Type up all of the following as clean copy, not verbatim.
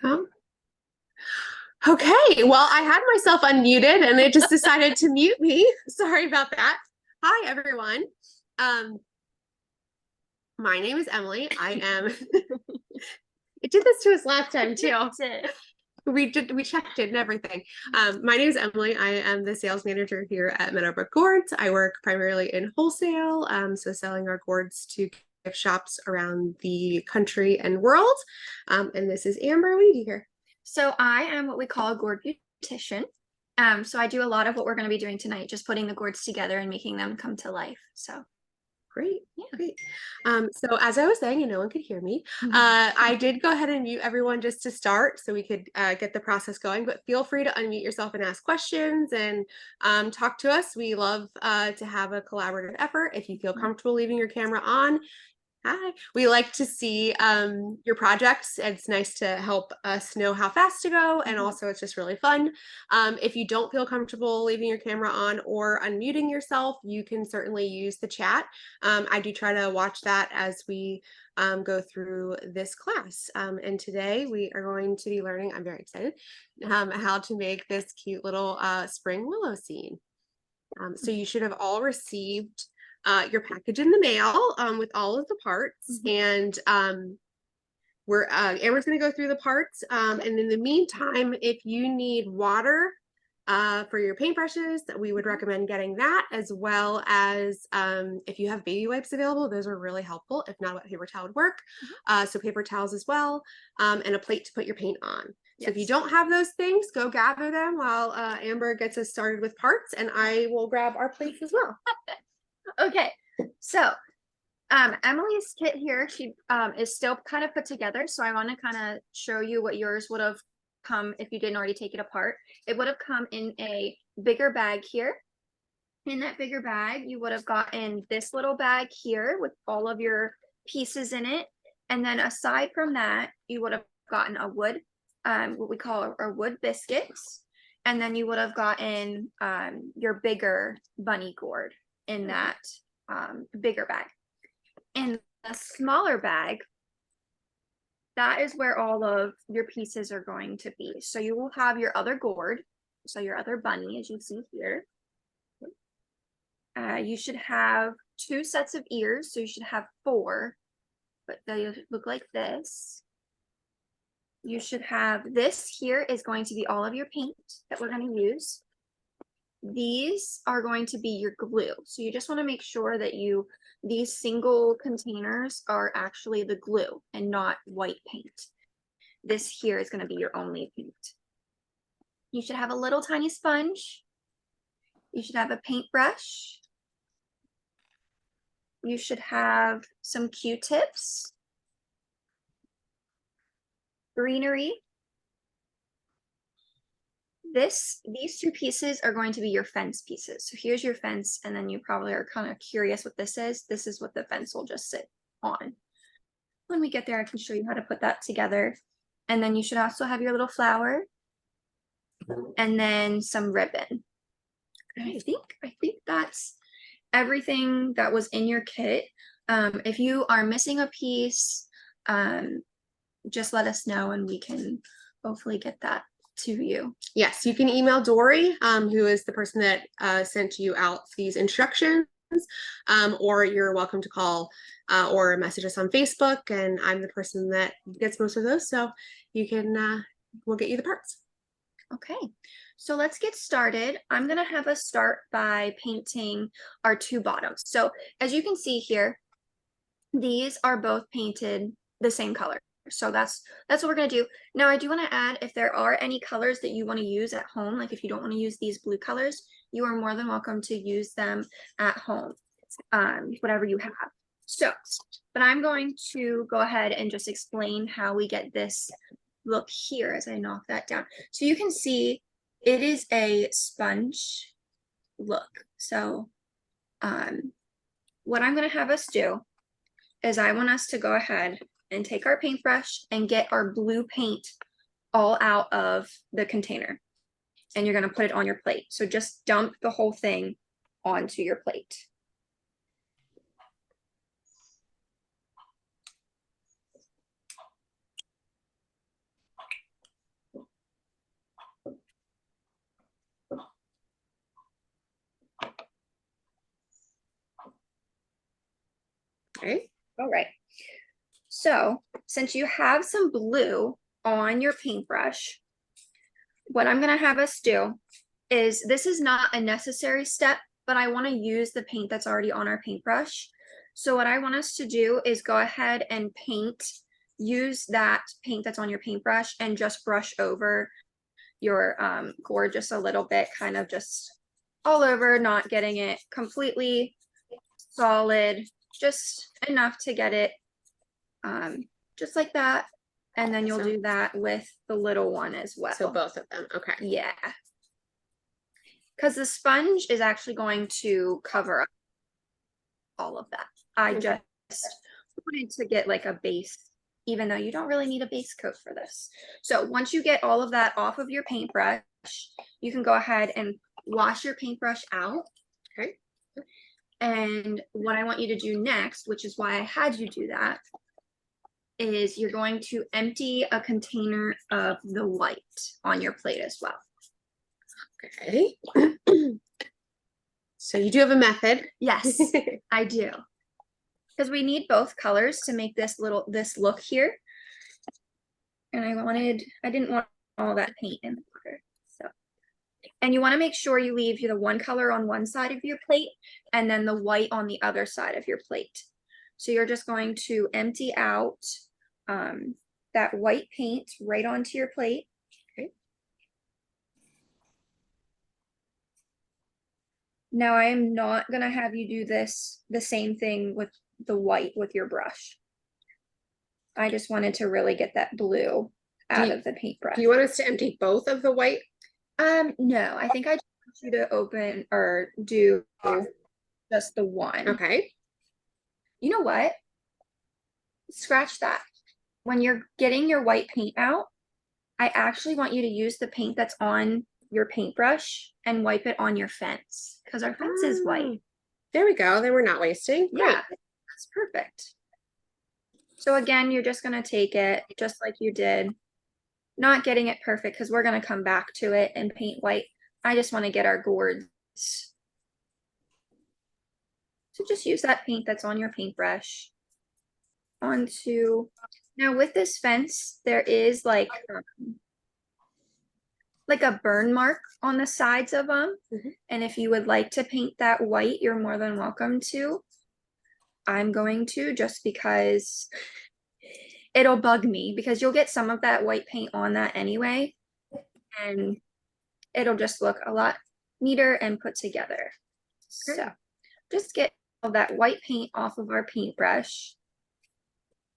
Um, okay, well, I had myself unmuted and it just decided to mute me. Sorry about that. Hi, everyone. Um, my name is Emily. I am. It did this to us last time too. We checked it and everything. My name is Emily. I am the sales manager here at Meadowbrook Gourds. I work primarily in wholesale, so selling our gourds to gift shops around the country and world. And this is Amber. What do you do here? So I am what we call a gourd beautician. So I do a lot of what we're going to be doing tonight, just putting the gourds together and making them come to life. So great. Yeah. Great. So as I was saying, and no one could hear me, I did go ahead and mute everyone just to start so we could get the process going, but feel free to unmute yourself and ask questions and talk to us. We love to have a collaborative effort. If you feel comfortable leaving your camera on, hi. We like to see your projects. It's nice to help us know how fast to go, and also it's just really fun. If you don't feel comfortable leaving your camera on or unmuting yourself, you can certainly use the chat. I do try to watch that as we go through this class. And today we are going to be learning, I'm very excited, how to make this cute little spring willow scene. So you should have all received your package in the mail with all of the parts, and Amber's going to go through the parts, and in the meantime, if you need water for your paintbrushes, we would recommend getting that, as well as if you have baby wipes available, those are really helpful. If not, a paper towel would work. So paper towels as well, and a plate to put your paint on. So if you don't have those things, go gather them while Amber gets us started with parts, and I will grab our plates as well. Okay, so Emily's kit here, she is still kind of put together, so I want to kind of show you what yours would have come if you didn't already take it apart. It would have come in a bigger bag here. In that bigger bag, you would have gotten this little bag here with all of your pieces in it, and then aside from that, you would have gotten a wood, what we call our wood biscuits, and then you would have gotten your bigger bunny gourd in that bigger bag. In the smaller bag, that is where all of your pieces are going to be. So you will have your other gourd, so your other bunny, as you see here. You should have 2 sets of ears, so you should have 4, but they look like this. You should have this here is going to be all of your paint that we're going to use. These are going to be your glue. So you just want to make sure that these single containers are actually the glue and not white paint. This here is going to be your only paint. You should have a little tiny sponge. You should have a paintbrush. You should have some Q-tips, greenery. These 2 pieces are going to be your fence pieces. So here's your fence, and then you probably are kind of curious what this is. This is what the fence will just sit on. When we get there, I can show you how to put that together. And then you should also have your little flower and then some ribbon. And I think that's everything that was in your kit. If you are missing a piece, just let us know and we can hopefully get that to you. Yes, you can email Dory, who is the person that sent you out these instructions, or you're welcome to call or message us on Facebook, and I'm the person that gets most of those, so you can we'll get you the parts. Okay, so let's get started. I'm gonna have us start by painting our 2 bottoms. So as you can see here, these are both painted the same color. So that's what we're gonna do. Now I do want to add, if there are any colors that you want to use at home, like if you don't want to use these blue colors, you are more than welcome to use them at home, whatever you have. So, but I'm going to go ahead and just explain how we get this look here as I knock that down. So you can see it is a sponge look. So what I'm going to have us do is I want us to go ahead and take our paintbrush and get our blue paint all out of the container. And you're going to put it on your plate. So just dump the whole thing onto your plate. Okay. All right. So since you have some blue on your paintbrush, what I'm gonna have us do is, this is not a necessary step, but I want to use the paint that's already on our paintbrush. So what I want us to do is go ahead and use that paint that's on your paintbrush and just brush over your gourd just a little bit, kind of just all over, not getting it completely solid, just enough to get it just like that. And then you'll do that with the little one as well. So both of them. Okay. Yeah. Because the sponge is actually going to cover up all of that. I just wanted to get like a base, even though you don't really need a base coat for this. So once you get all of that off of your paintbrush, you can go ahead and wash your paintbrush out. Okay. And what I want you to do next, which is why I had you do that, is you're going to empty a container of the white on your plate as well. Okay. So you do have a method. Yes, I do. Because we need both colors to make this look here. And I didn't want all that paint in the water. So, and you want to make sure you leave the one color on one side of your plate and then the white on the other side of your plate. So you're just going to empty out that white paint right onto your plate. Okay. Now I am not gonna have you do the same thing with the white with your brush. I just wanted to really get that blue out of the paintbrush. Do you want us to empty both of the white? No, I think I just want you to open or do just the one. Okay. You know what? Scratch that. When you're getting your white paint out, I actually want you to use the paint that's on your paintbrush and wipe it on your fence, because our fence is white. There we go. Then we're not wasting. Yeah, that's perfect. So again, you're just going to take it just like you did, not getting it perfect because we're going to come back to it and paint white. I just want to get our gourds. So just use that paint that's on your paintbrush onto. Now with this fence, there is like a burn mark on the sides of them. And if you would like to paint that white, you're more than welcome to. I'm going to, just because it'll bug me, because you'll get some of that white paint on that anyway, and it'll just look a lot neater and put together. Okay. So just get all that white paint off of our paintbrush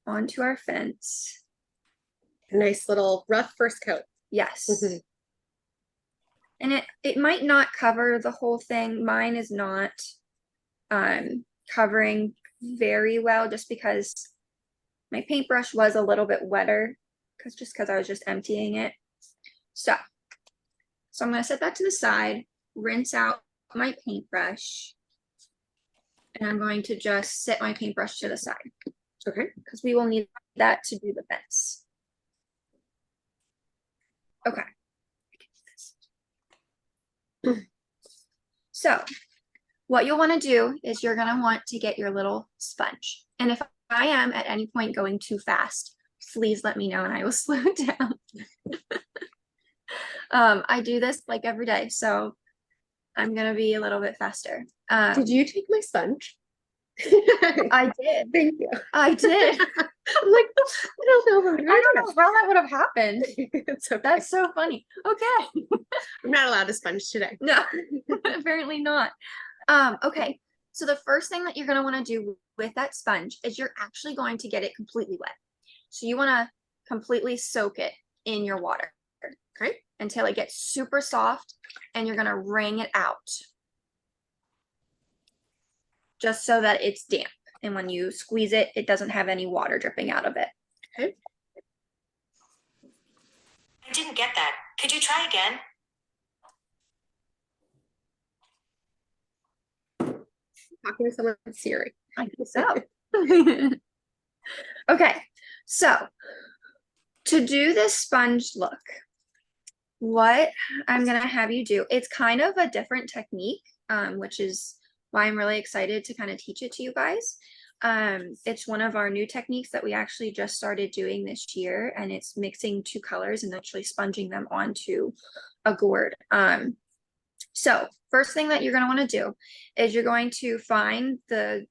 onto our fence. A nice little rough first coat. Yes. And it might not cover the whole thing. Mine is not covering very well, just because my paintbrush was a little bit wetter, because I was just emptying it. So I'm going to set that to the side, rinse out my paintbrush, and I'm going to just set my paintbrush to the side. Okay. Because we will need that to do the fence. Okay. So what you'll want to do is you're going to want to get your little sponge. And if I am at any point going too fast, please let me know and I will slow down. I do this like every day, so I'm going to be a little bit faster. Did you take my sponge? I did. Thank you. I did. I'm like, I don't know how that would have happened. It's okay. That's so funny. Okay. I'm not allowed to sponge today. No, apparently not. Okay. So the first thing that you're going to want to do with that sponge is you're actually going to get it completely wet. So you want to completely soak it in your water. Okay. Until it gets super soft, and you're going to wring it out. Just so that it's damp. And when you squeeze it, it doesn't have any water dripping out of it. Okay. I didn't get that. Could you try again? Talking to someone with Siri. I think so. Okay. So to do this sponge look, what I'm going to have you do, it's kind of a different technique, which is why I'm really excited to kind of teach it to you guys. It's one of our new techniques that we actually just started doing this year, and it's mixing two colors and actually sponging them onto a gourd. So first thing that you're going to want to do is you're going to find the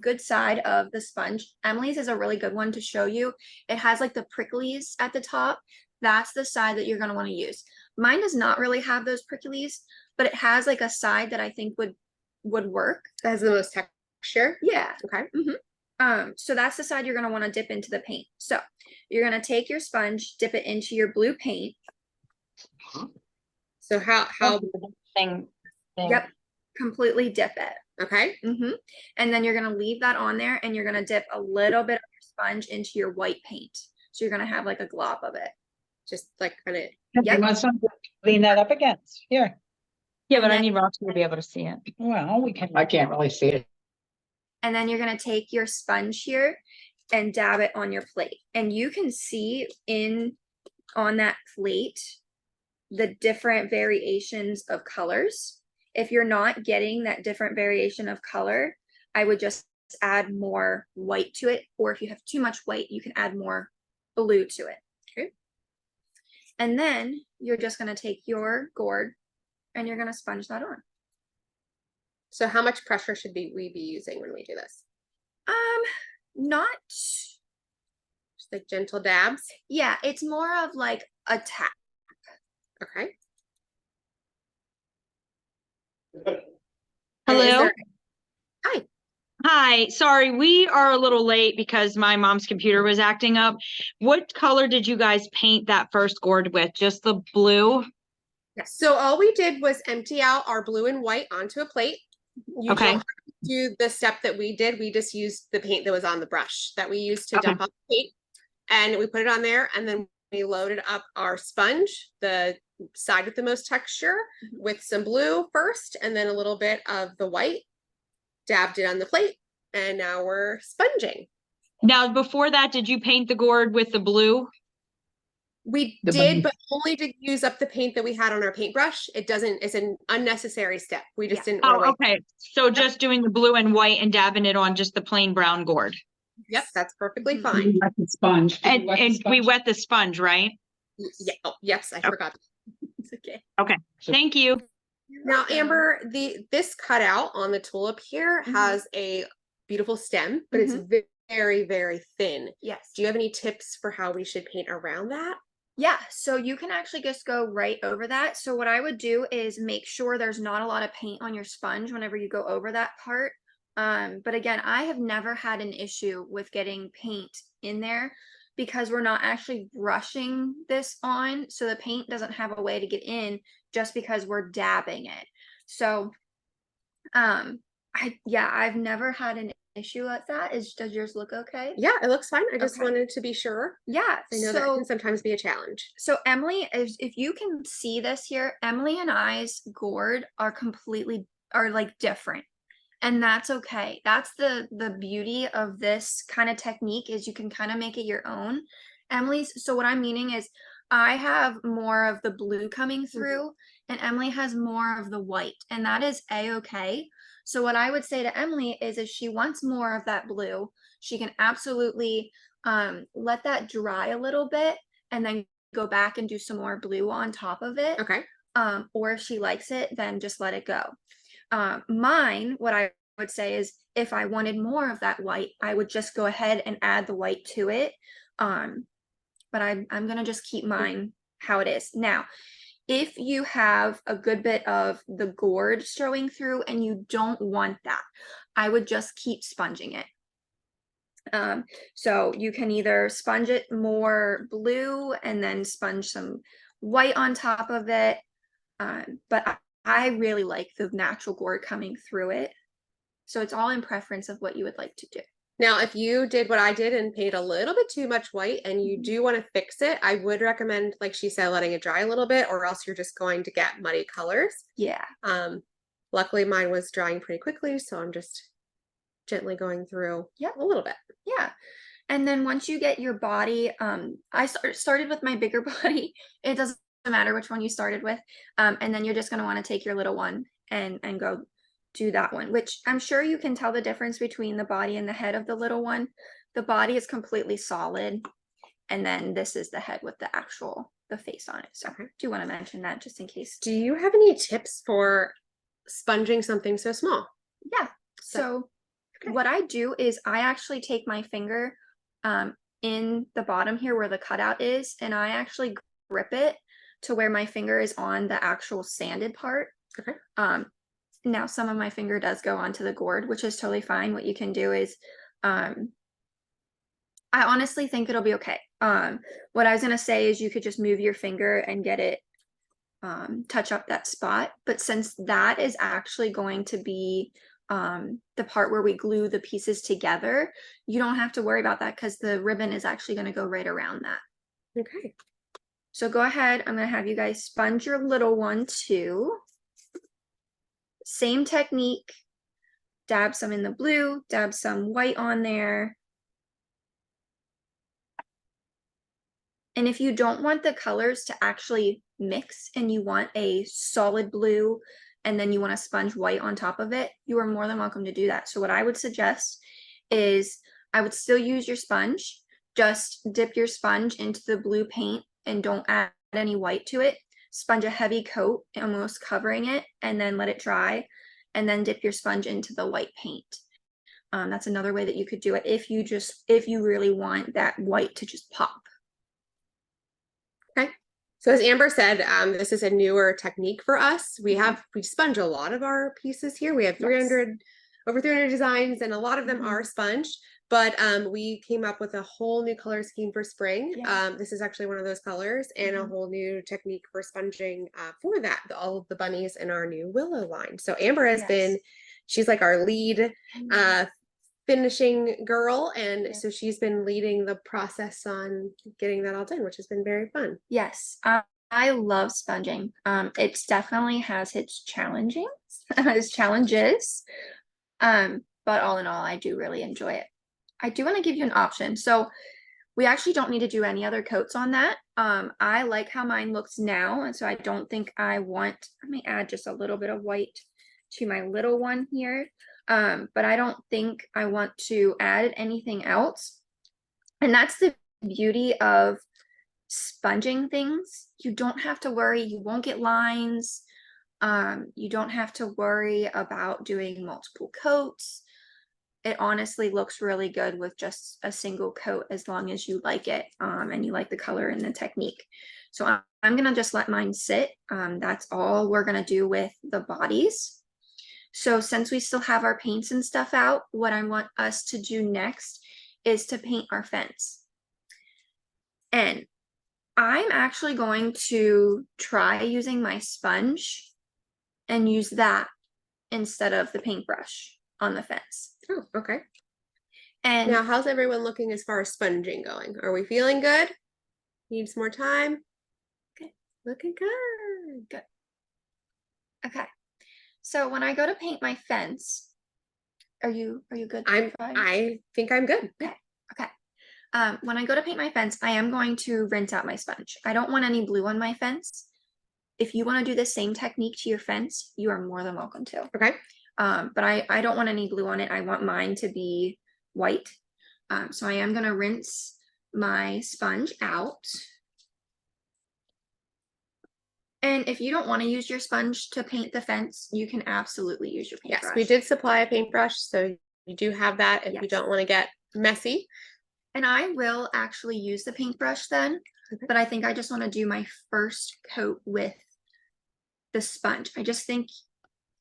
good side of the sponge. Emily's is a really good one to show you. It has like the pricklies at the top. That's the side that you're going to want to use. Mine does not really have those pricklies, but it has like a side that I think would work. That has the most texture. Yeah. Okay. So that's the side you're going to want to dip into the paint. So you're going to take your sponge, dip it into your blue paint. So how thing. Yep. Completely dip it. okay. And then you're going to leave that on there, and you're going to dip a little bit of your sponge into your white paint. So you're going to have like a glob of it. Just like kind of Yep. You want something to clean that up against? Here. Yeah, but And I then- need Roxy to be able to see it. Well, we can. I can't really see it. And then you're going to take your sponge here and dab it on your plate. And you can see on that plate the different variations of colors. If you're not getting that different variation of color, I would just add more white to it. Or if you have too much white, you can add more blue to it. Okay. And then you're just going to take your gourd and you're going to sponge that on. So how much pressure should we be using when we do this? Not, Just like gentle dabs. yeah, it's more of like a tap. Okay. And Hello? is there- Hi, sorry, we are a little late because my mom's computer was acting up. What color did you guys paint that first gourd with? Just the blue? Yes. So all we did was empty out our blue and white onto a plate. You Okay. don't have to do the step that we did. We just used the paint that was on the brush that we used to Okay. dump out the paint. And we put it on there, and then we loaded up our sponge, the side with the most texture, with some blue first, and then a little bit of the white. Dabbed it on the plate, and now we're sponging. Now, before that, did you paint the gourd with the blue? We The did, blue. but only to use up the paint that we had on our paintbrush. It's an unnecessary step. We just didn't want to Oh, wait. okay. So just doing the blue and white and dabbing it on just the plain brown gourd. Yep, that's perfectly Mhm. fine. Wet the sponge. Did you And wet the we sponge? wet the sponge, right? Yeah. Oh, yes, I forgot. It's okay. Thank you. Now, Amber, this cutout on the tulip here Mhm. has a beautiful stem, but it's very, very thin. Yes. Do you have any tips for how we should paint around that? Yeah, so you can actually just go right over that. So what I would do is make sure there's not a lot of paint on your sponge whenever you go over that part. But again, I have never had an issue with getting paint in there because we're not actually brushing this on. So the paint doesn't have a way to get in just because we're dabbing it. So I've never had an issue with that. Does yours look okay? Yeah, it looks fine. I just Okay. wanted to be sure. Yeah. I know that can sometimes be a challenge. So Emily, if you can see this here, Emily and I's gourd are like different. And that's okay. That's the beauty of this kind of technique is you can kind of make it your own. So what I'm meaning is I have more of the blue coming through and Emily has more of the white, and that is a-okay. So what I would say to Emily is if she wants more of that blue, she can absolutely let that dry a little bit and then go back and do some more blue on top of it. Okay. Or if she likes it, then just let it go. Mine, what I would say is if I wanted more of that white, I would just go ahead and add the white to it. But I'm gonna just keep mine how it is. Now, if you have a good bit of the gourd showing through and you don't want that, I would just keep sponging it. So you can either sponge it more blue and then sponge some white on top of it. But I really like the natural gourd coming through it. So it's all in preference of what you would like to do. Now, if you did what I did and paid a little bit too much white and you do want to fix it, I would recommend, like she said, letting it dry a little bit, or else you're just going to get muddy colors. Yeah. Luckily mine was drying pretty quickly, so I'm just gently going through Yep. a little bit. Yeah. And then once you get your body, I started with my bigger body. It doesn't matter which one you started with. And then you're just going to want to take your little one and go do that one, which I'm sure you can tell the difference between the body and the head of the little one. The body is completely solid, and then this is the head with the face on it. So Okay. do you want to mention that just in case? Do you have any tips for sponging something so small? Yeah. So okay. what I do is I actually take my finger in the bottom here where the cutout is, and I actually grip it to where my finger is on the actual sanded part. Okay. Now some of my finger does go onto the gourd, which is totally fine. What you can do is I honestly think it'll be okay. What I was gonna say is you could just move your finger and get it touch up that spot. But since that is actually going to be the part where we glue the pieces together, you don't have to worry about that because the ribbon is actually going to go right around that. Okay. So go ahead. I'm going to have you guys sponge your little one too. Same technique. Dab some in the blue, dab some white on there. And if you don't want the colors to actually mix and you want a solid blue and then you want to sponge white on top of it, you are more than welcome to do that. So what I would suggest is I would still use your sponge, just dip your sponge into the blue paint and don't add any white to it. Sponge a heavy coat, almost covering it, and then let it dry, and then dip your sponge into the white paint. That's another way that you could do it if you really want that white to just pop. Okay. So as Amber said, this is a newer technique for us. We sponge a lot of our pieces here. We have 300, over 300 designs, and a lot of them are sponged, but we came up with a whole new color scheme for spring. This is actually one of those colors, and a whole new technique for sponging for that, all of the bunnies in our new Willow line. So Amber has been, she's like our lead finishing girl, and so she's been leading the process on getting that all done, which has been very fun. Yes, I love sponging. It definitely has its challenges, but all in all, I do really enjoy it. I do want to give you an option. So we actually don't need to do any other coats on that. I like how mine looks now, and so I don't think I want, let me add just a little bit of white to my little one here. But I don't think I want to add anything else. And that's the beauty of sponging things. You don't have to worry, you won't get lines. You don't have to worry about doing multiple coats. It honestly looks really good with just a single coat as long as you like it and you like the color and the technique. So I'm gonna just let mine sit. That's all we're gonna do with the bodies. So since we still have our paints and stuff out, what I want us to do next is to paint our fence. And I'm actually going to try using my sponge and use that instead of the paintbrush on the fence. Oh, okay. And now, how's everyone looking as far as sponging going? Are we feeling good? Needs more time? Okay. Looking good. Good. Okay. So when I go to paint my fence, are you good? I think I'm good. Okay. Okay. When I go to paint my fence, I am going to rinse out my sponge. I don't want any blue on my fence. If you want to do the same technique to your fence, you are more than welcome to. Okay. But I don't want any blue on it. I want mine to be white. So I am going to rinse my sponge out. And if you don't want to use your sponge to paint the fence, you can absolutely use your paintbrush. Yes, we did supply a paintbrush, so you do have that if you don't want to get messy. And I will actually use the paintbrush then, but I think I just want to do my first coat with the sponge. I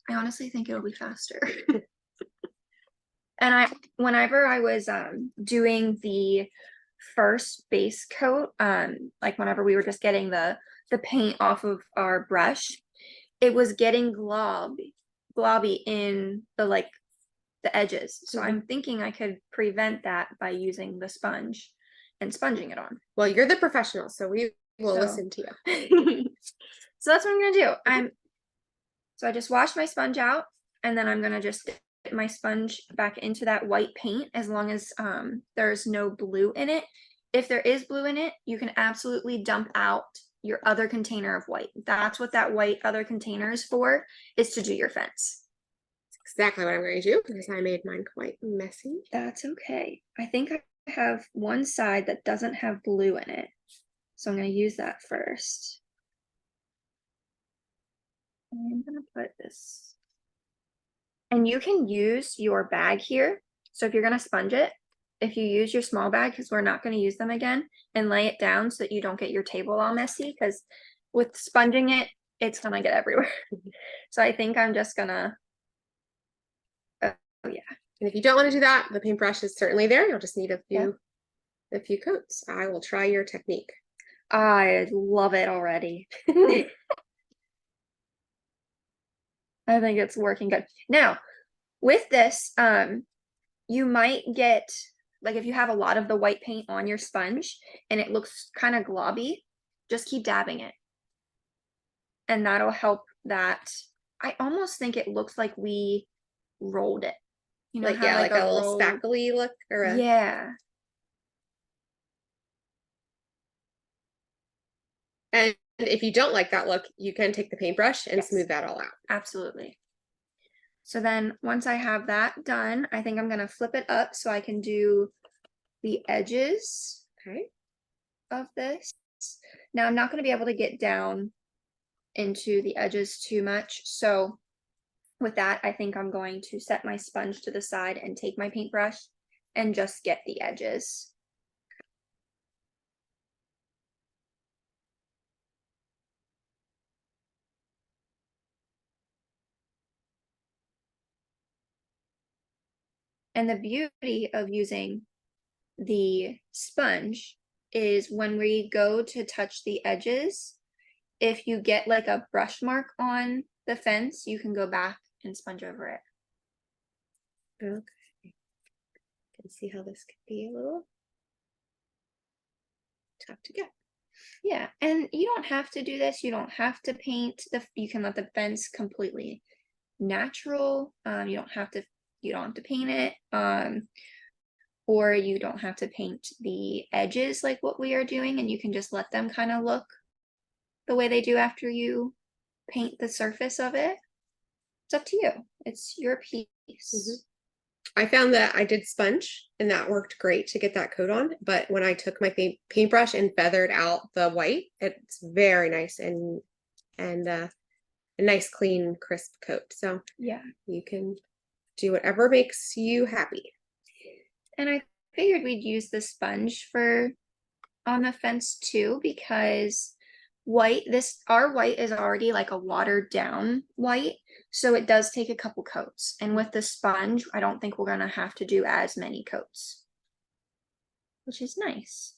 honestly think it'll be faster. And whenever I was doing the first base coat, like whenever we were just getting the paint off of our brush, it was getting globby in the edges. So I'm thinking I could prevent that by using the sponge and sponging it on. Well, you're the professional, so we will listen to you. So that's what I'm gonna do. So I just wash my sponge out, and then I'm gonna just dip my sponge back into that white paint as long as there's no blue in it. If there is blue in it, you can absolutely dump out your other container of white. That's what that white other container is for, is to do your fence. exactly what I'm going to do because I made mine quite messy. That's okay. I think I have one side that doesn't have blue in it. So I'm going to use that first. I'm going to put this. And you can use your bag here. So if you're going to sponge it, if you use your small bag, because we're not going to use them again, and lay it down so that you don't get your table all messy, because with sponging it, it's going to get everywhere. So I think I'm just going to, oh yeah. And if you don't want to do that, the paintbrush is certainly there. You'll just need a few coats. I will try your technique. I love it already. I think it's working good. Now, with this, you might get, like if you have a lot of the white paint on your sponge and it looks kind of globby, just keep dabbing it. And that'll help that. I almost think it looks like we rolled it. You know, Like, how yeah, like a little roll- spackly look or a Yeah. And if you don't like that look, you can take the paintbrush and Yes. smooth that all out. Absolutely. So then once I have that done, I think I'm going to flip it up so I can do the edges Okay. of this. Now I'm not going to be able to get down into the edges too much. So with that, I think I'm going to set my sponge to the side and take my paintbrush and just get the edges. And the beauty of using the sponge is when we go to touch the edges, if you get like a brush mark on the fence, you can go back and sponge over it. Okay. Can see how this could be a little tough to get. Yeah, and you don't have to do this. You don't have to paint you can let the fence completely natural. You don't have to paint it. Or you don't have to paint the edges like what we are doing, and you can just let them kind of look the way they do after you paint the surface of it. It's up to you. It's your piece. I found that I did sponge and that worked great to get that coat on. But when I took my paintbrush and feathered out the white, it's very nice and a nice, clean, crisp coat. So Yeah. you can do whatever makes you happy. And I figured we'd use the sponge for on the fence too, because our white is already like a watered down white, so it does take a couple coats. And with the sponge, I don't think we're gonna have to do as many coats, which is nice.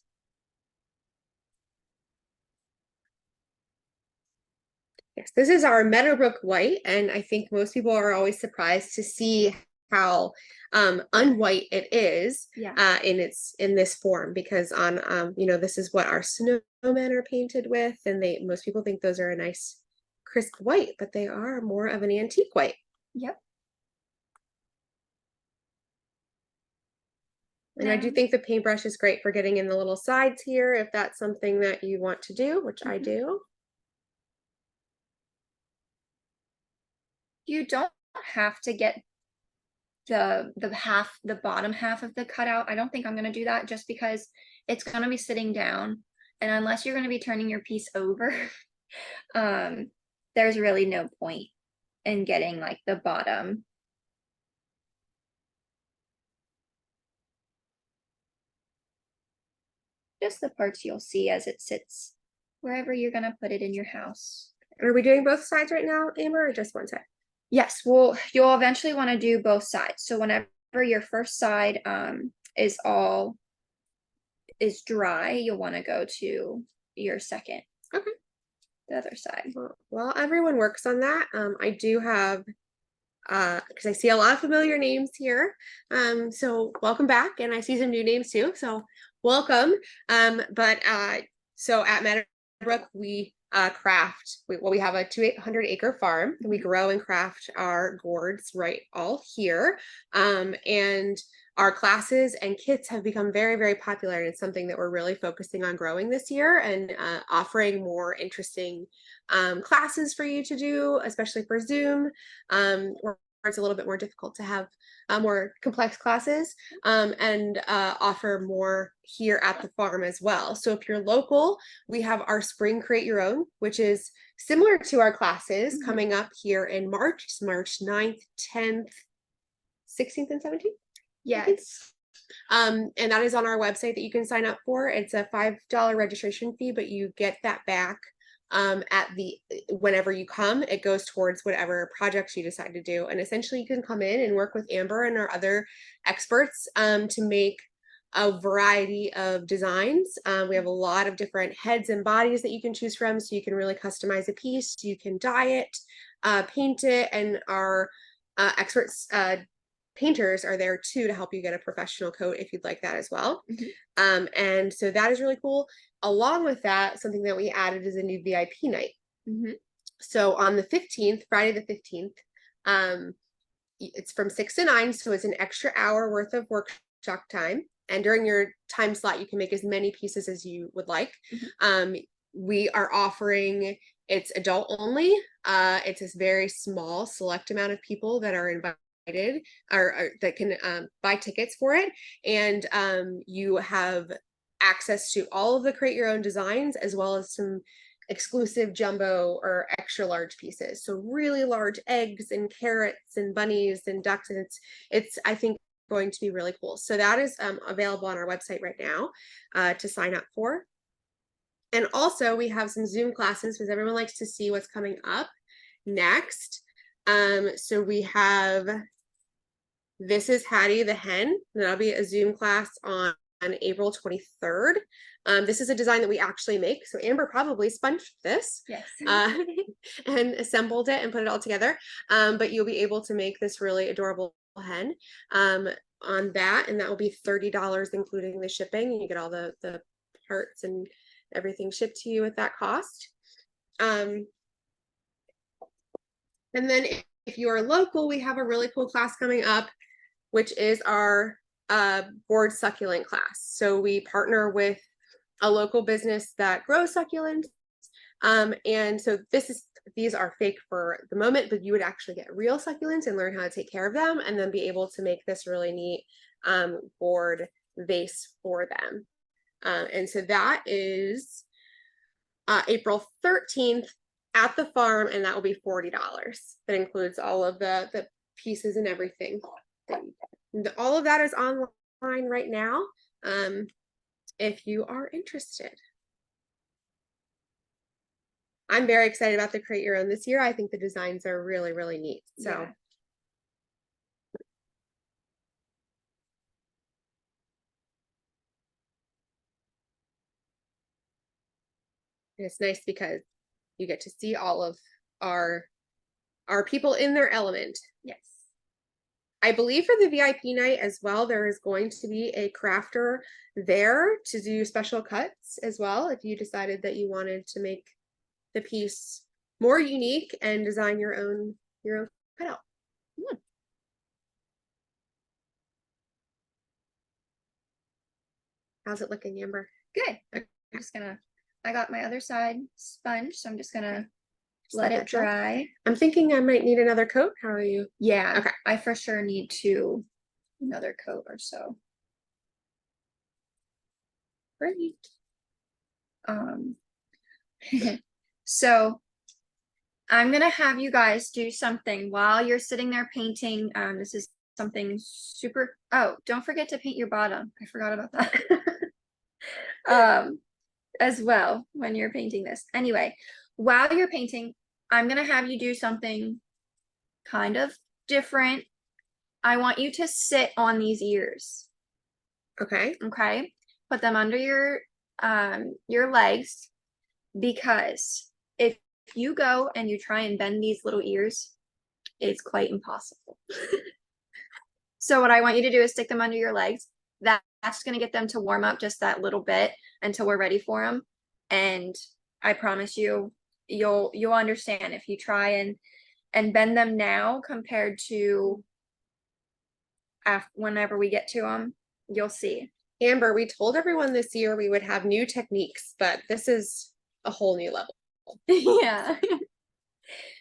Yes, this is our Meadowbrook white, and I think most people are always surprised to see how unwhite it is Yeah. in this form, because on this is what our snowmen are painted with, and most people think those are a nice crisp white, but they are more of an antique white. Yep. And I do think the paintbrush is great for getting in the little sides here if that's something that you want to do, which I do. You don't have to get the bottom half of the cutout. I don't think I'm gonna do that just because it's gonna be sitting down, and unless you're gonna be turning your piece over, there's really no point in getting like the bottom. Just the parts you'll see as it sits wherever you're gonna put it in your house. Are we doing both sides right now, Amber, or just one side? Yes, well, you'll eventually want to do both sides. So whenever your first side is dry, you'll want to go to your second. Okay. The other side. Well, everyone works on that. I do have because I see a lot of familiar names here. So welcome back, and I see some new names too. So welcome. So at Meadowbrook, we we have a 200-acre farm, and we grow and craft our gourds right all here. And our classes and kits have become very, very popular, and it's something that we're really focusing on growing this year and offering more interesting classes for you to do, especially for Zoom. We're it's a little bit more difficult to have more complex classes and offer more here at the farm as well. So if you're local, we have our spring Create Your Own, which is similar to our classes coming up here in March. It's March 9th, 10th, 16th, and 17th. Yes. And that is on our website that you can sign up for. It's a $5 registration fee, but you get that back at the whenever you come. It goes towards whatever projects you decide to do. And essentially you can come in and work with Amber and our other experts to make a variety of designs. We have a lot of different heads and bodies that you can choose from, so you can really customize a piece. You can dye it, paint it, and our experts painters are there too to help you get a professional coat if you'd like that as well. And so that is really cool. Along with that, something that we added is a new VIP night. So on the 15th, Friday the 15th, it's from 6 to 9, so it's an extra hour worth of workshop time. And during your time slot, you can make as many pieces as you would like. We are offering, it's adult only. It's a very small select amount of people that are invited or that can buy tickets for it, and you have access to all of the Create Your Own designs, as well as some exclusive jumbo or extra large pieces. So really large eggs and carrots and bunnies and ducks, and it's I think going to be really cool. So that is available on our website right now to sign up for. And also we have some Zoom classes because everyone likes to see what's coming up next. So we have This is Hattie the Hen. That'll be a Zoom class on April 23rd. This is a design that we actually make. So Amber probably sponged this. Yes. And assembled it and put it all together. But you'll be able to make this really adorable hen on that. And that will be $30, including the shipping. And you get all the parts and everything shipped to you at that cost. And then if you are local, we have a really cool class coming up, which is our board succulent class. So we partner with a local business that grows succulents. And so these are fake for the moment, but you would actually get real succulents and learn how to take care of them, and then be able to make this really neat board vase for them. And so that is April 13th at the farm, and that will be $40. That includes all of the pieces and everything. All of that is online right now, if you are interested. I'm very excited about the Create Your Own this year. I think the designs are really, really neat. So Yeah. it's nice because you get to see all of our people in their element. Yes. I believe for the VIP night as well, there is going to be a crafter there to do special cuts as well, if you decided that you wanted to make the piece more unique and design your own cutout. How's it looking, Amber? Good. I'm just gonna, I got my other side sponge, so I'm just gonna let let it that dry. dry. I'm thinking I might need another coat. How are you? Yeah. Okay. I for sure need another coat or so. Great. So I'm gonna have you guys do something while you're sitting there painting. This is something super, oh, don't forget to paint your bottom. I forgot about that. As well when you're painting this. Anyway, while you're painting, I'm gonna have you do something kind of different. I want you to sit on these ears. Okay. Okay, put them under your legs, because if you go and you try and bend these little ears, it's quite impossible. So what I want you to do is stick them under your legs. That's going to get them to warm up just that little bit until we're ready for them. And I promise you, you'll understand if you try and bend them now compared to whenever we get to them, you'll see. Amber, we told everyone this year we would have new techniques, but this is a whole new level. Yeah.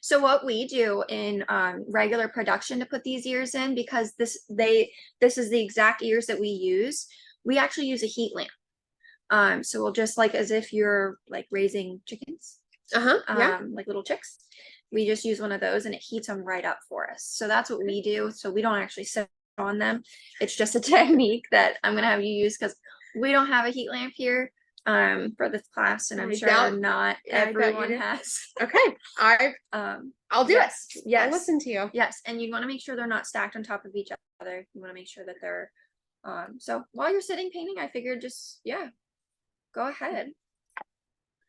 So what we do in regular production to put these ears in, because this is the exact ears that we use, we actually use a heat lamp. So we'll just like as if you're like raising chickens, Yeah. like little chicks. We just use one of those and it heats them right up for us. So that's what we do. So we don't actually sit on them. It's just a technique that I'm gonna have you use because we don't have a heat lamp here for this class, and I'm I sure doubt- not yeah, I doubt you everyone do. has. Okay. I'll do Yes, it. yes. I'll listen to you. Yes, and you want to make sure they're not stacked on top of each other. You want to make sure that they're so while you're sitting painting, I figured just go ahead.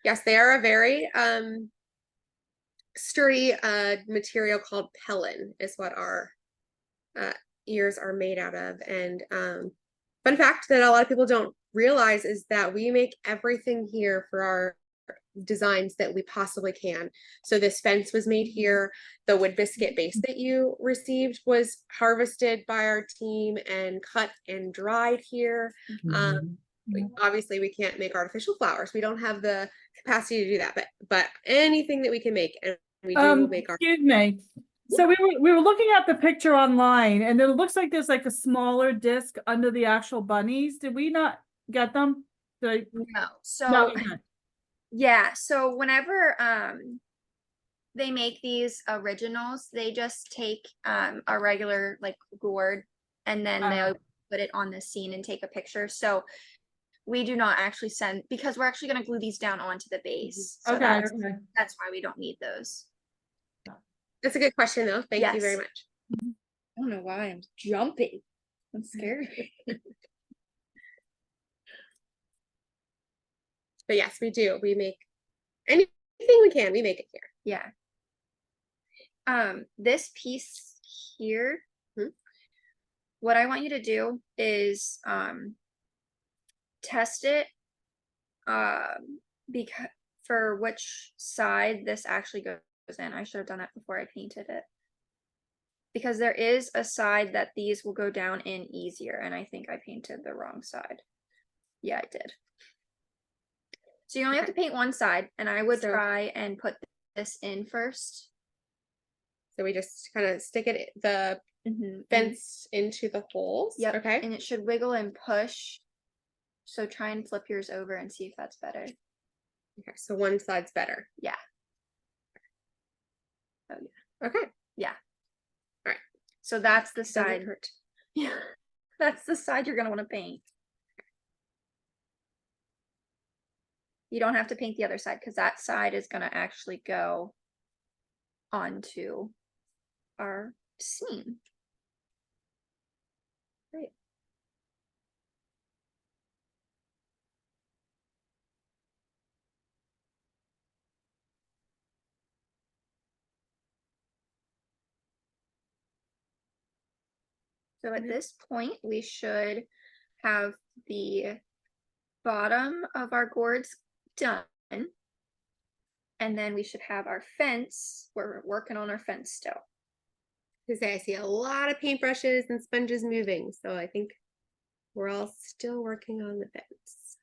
Yes, they are a very sturdy material called pellin is what our ears are made out of. And fun fact that a lot of people don't realize is that we make everything here for our designs that we possibly can. So this fence was made here. The wood biscuit base that you received was harvested by our team and cut and dried here. Obviously we can't make artificial flowers. We don't have the capacity to do that, but anything that we can make, and we do will make our. Excuse me. So we were looking at the picture online, and it looks like there's like a smaller disc under the actual bunnies. Did we not get them? Did No, so no, okay. yeah, so whenever they make these originals, they just take a regular like gourd and then they'll put it on the scene and take a picture. So we do not actually send, because we're actually going to glue these down onto the base. So Okay, that's why we don't need those. That's a good question though. Thank you very Yes. much. I don't know why I'm jumping. I'm scared. But yes, we do. We make anything we can. We make it here. Yeah. This piece here, what I want you to do is test it because for which side this actually goes in. I should have done that before I painted it. Because there is a side that these will go down in easier, and I think I painted the wrong side. Yeah, I did. So you only have to paint one side, and I would try and put this in first. So we just kind of stick it the fence into the holes. Yep. Okay. And it should wiggle and push. So try and flip yours over and see if that's better. Okay. So one side's better. Yeah. Oh yeah. Okay. Yeah. All right. So that's the Doesn't side. hurt. Yeah. That's the side you're gonna want to paint. You don't have to paint the other side because that side is gonna actually go onto our scene. Great. So at this point, we should have the bottom of our gourds done. And then we should have our fence. We're working on our fence still. I see a lot of paintbrushes and sponges moving, so I think we're all still working on the fence.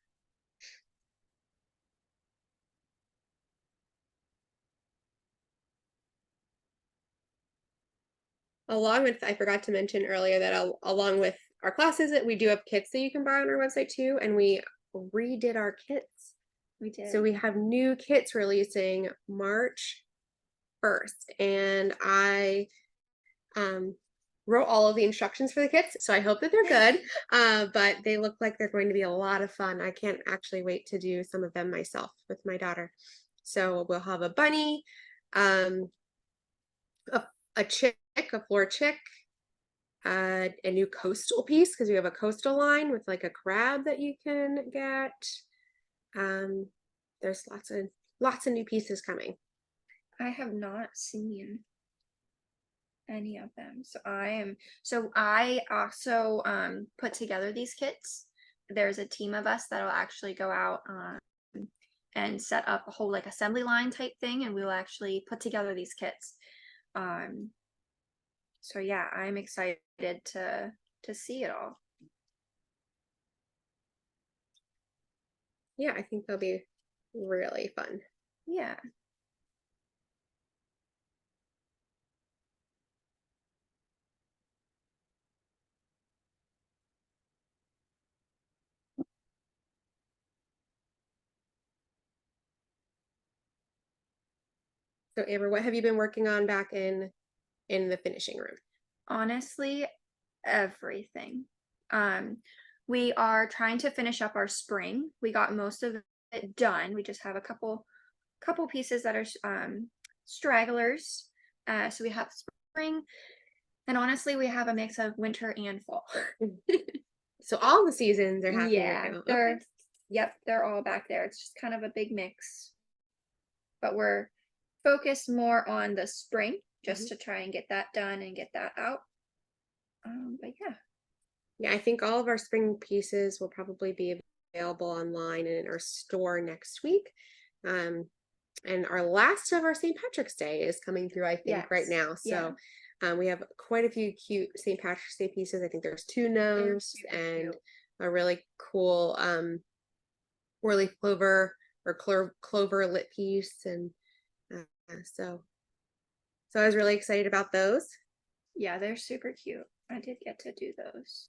Along with, I forgot to mention earlier that along with our classes, that we do have kits that you can buy on our website too, and we redid our kits. We did. So we have new kits releasing March 1st, and I wrote all of the instructions for the kits, so I hope that they're good. But they look like they're going to be a lot of fun. I can't actually wait to do some of them myself with my daughter. So we'll have a bunny, a chick, a floor chick, a new coastal piece because we have a coastal line with like a crab that you can get. There's lots of new pieces coming. I have not seen any of them. So I also put together these kits. There's a team of us that'll actually go out and set up a whole like assembly line type thing, and we'll actually put together these kits. So yeah, I'm excited to see it all. Yeah, I think they'll be really fun. Yeah. So Amber, what have you been working on back in the finishing room? Honestly, everything. We are trying to finish up our spring. We got most of it done. We just have a couple pieces that are stragglers. So we have spring, and honestly, we have a mix of winter and fall. So all the seasons are happening Yeah, right now. they're Okay. yep, they're all back there. It's just kind of a big mix. But we're focused more on the spring just to try and get that done and get that out. But yeah. Yeah, I think all of our spring pieces will probably be available online and in our store next week. And our last of our St. Patrick's Day is coming through, I think, right Yes, now. So we have quite a few cute St. Patrick's Day pieces. I think there's two gnomes super and cute. a really cool four-leaf clover or clover lit piece. And so I was really excited about those. Yeah, they're super cute. I did get to do those.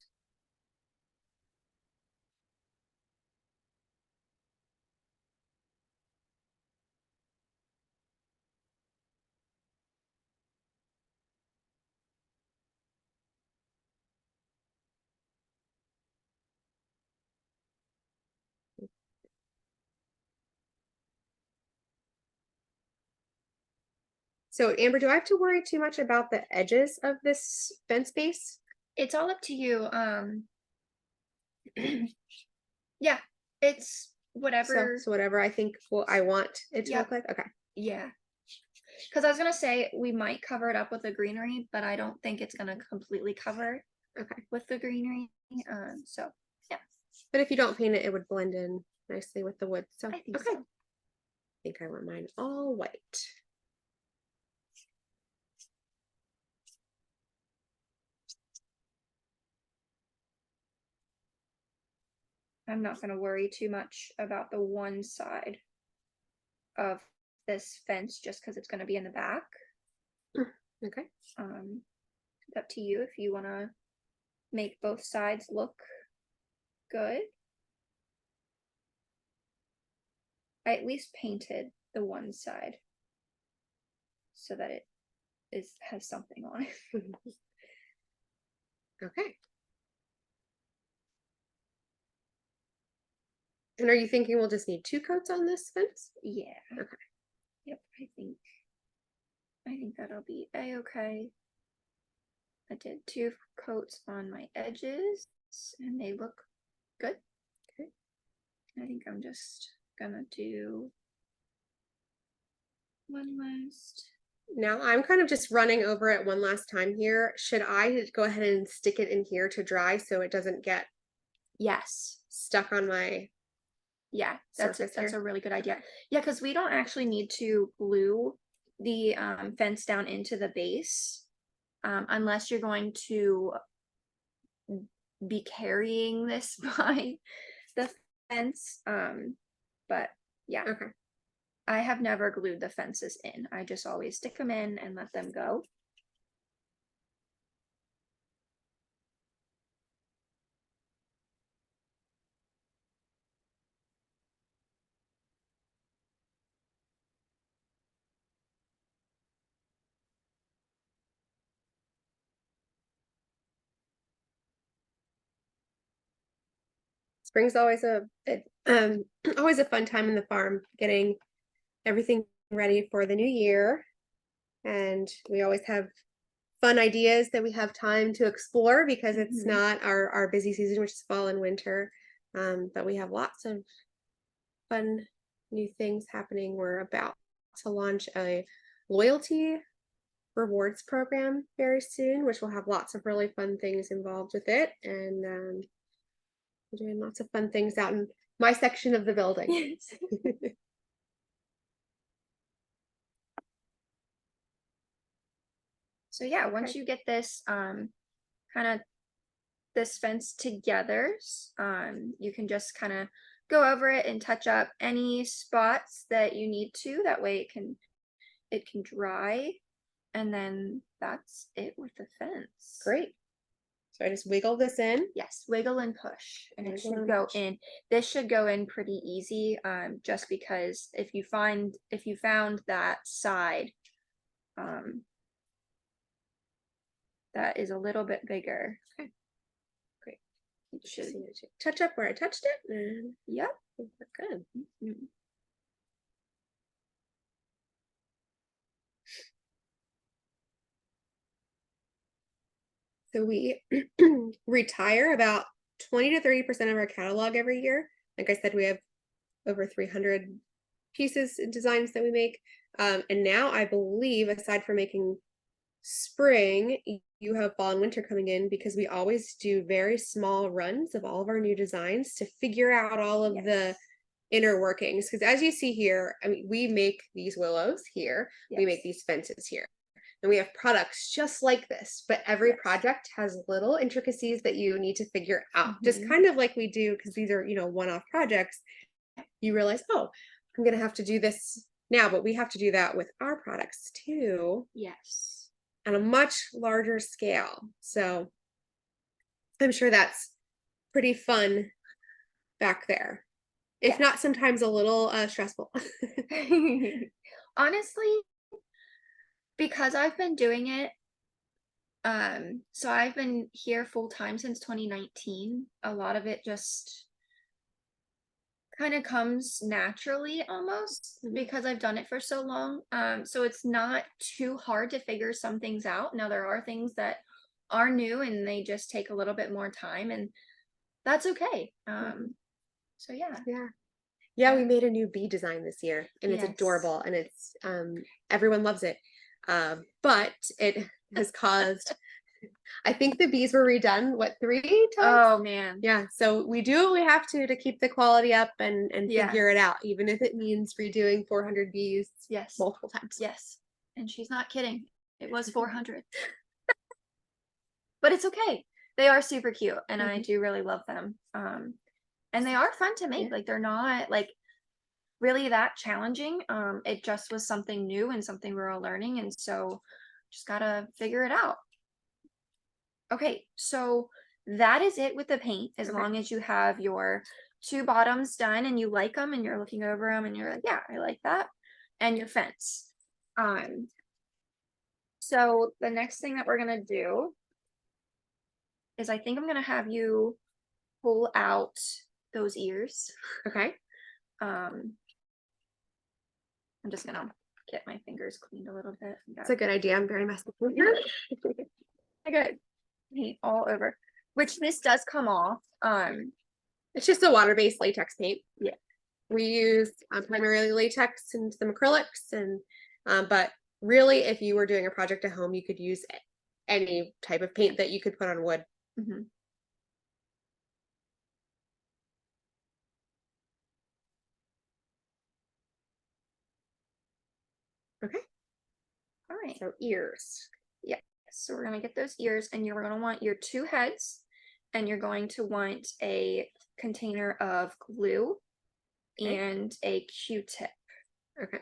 So Amber, do I have to worry too much about the edges of this fence base? It's all up to you. Yeah, it's whatever. So whatever I think I want it to Yep. look like. Okay. Yeah. Because I was gonna say we might cover it up with the greenery, but I don't think it's gonna completely cover Okay. with the greenery. So yeah. But if you don't paint it, it would blend in nicely with the wood. So I think okay. so. I think I want mine all white. I'm not gonna worry too much about the one side of this fence just because it's gonna be in the back. Okay. It's up to you if you wanna make both sides look good. I at least painted the one side so that it has something on it. Okay. And are you thinking we'll just need 2 coats on this fence? Yeah. Okay. Yep, I think that'll be a-okay. I did 2 coats on my edges and they look good. Okay. I think I'm just gonna do one last. Now I'm kind of just running over it one last time here. Should I go ahead and stick it in here to dry so it doesn't get Yes. stuck on my Yeah, surface that's here? a really good idea. Yeah, because we don't actually need to glue the fence down into the base unless you're going to be carrying this by the fence. But yeah, Okay. I have never glued the fences in. I just always stick them in and let them go. Spring's always always a fun time in the farm, getting everything ready for the new year. And we always have fun ideas that we have time to explore because it's not our busy season, which is fall and winter. But we have lots of fun new things happening. We're about to launch a loyalty rewards program very soon, which will have lots of really fun things involved with it. And we're doing lots of fun things out in my section of the building. So yeah, once you get this kind of this fence together, you can just kind of go over it and touch up any spots that you need to. That way it can dry, and then that's it with the fence. Great. So I just wiggle this in. Yes, wiggle and push, and it Wiggle should and go push. in. This should go in pretty easy, just because if you found that side, that is a little bit bigger. Okay. Great. It Just should, need to touch up where I touched it. And yep. I think we're good. Mhm. So we retire about 20 to 30% of our catalog every year. Like I said, we have over 300 pieces and designs that we make. And now I believe, aside from making spring, you have fall and winter coming in, because we always do very small runs of all of our new designs to figure out all of the inner workings. Because as you see here, I mean, we make these willows here, we make these fences here. And we have products just like this, but every project has little intricacies that you need to figure out. Just kind of like we do, because these are, one-off projects. You realize, oh, I'm gonna have to do this now, but we have to do that with our products too, Yes. on a much larger scale. So I'm sure that's pretty fun back there. If not, sometimes a little stressful. Honestly, because I've been doing it, so I've been here full time since 2019. A lot of it just kind of comes naturally almost because I've done it for so long. So it's not too hard to figure some things out. Now there are things that are new and they just take a little bit more time, and that's okay. So Yeah, we made a new bee design this year, and it's Yes. adorable, and it's everyone loves it. But it has caused, I think the bees were redone, what, 3 times? Oh man. Yeah, so we do what we have to keep the quality up and Yeah. figure it out, even if it means redoing 400 bees Yes. multiple times. Yes. And she's not kidding. It was 400. But it's okay. They are super cute, and I do really love them. And they are fun to make. Like they're not like really that challenging. It just was something new and something we're all learning, and so just gotta figure it out. Okay, so that is it with the paint. As long as you have your 2 bottoms done and you like them and you're looking over them and you're like, yeah, I like that, and your fence. So the next thing that we're gonna do is I think I'm gonna have you pull out those ears. Okay. I'm just gonna get my fingers cleaned a little bit. That's a good idea. I'm very messy. I got paint all over, which this does come off. It's just a water-based latex paint. Yeah. We use primarily latex and some acrylics, and but really, if you were doing a project at home, you could use any type of paint that you could put on wood. Okay. All right. So ears. Yeah. So we're gonna get those ears, and you're gonna want your 2 heads, and you're going to want a container of glue and a Q-tip. Okay.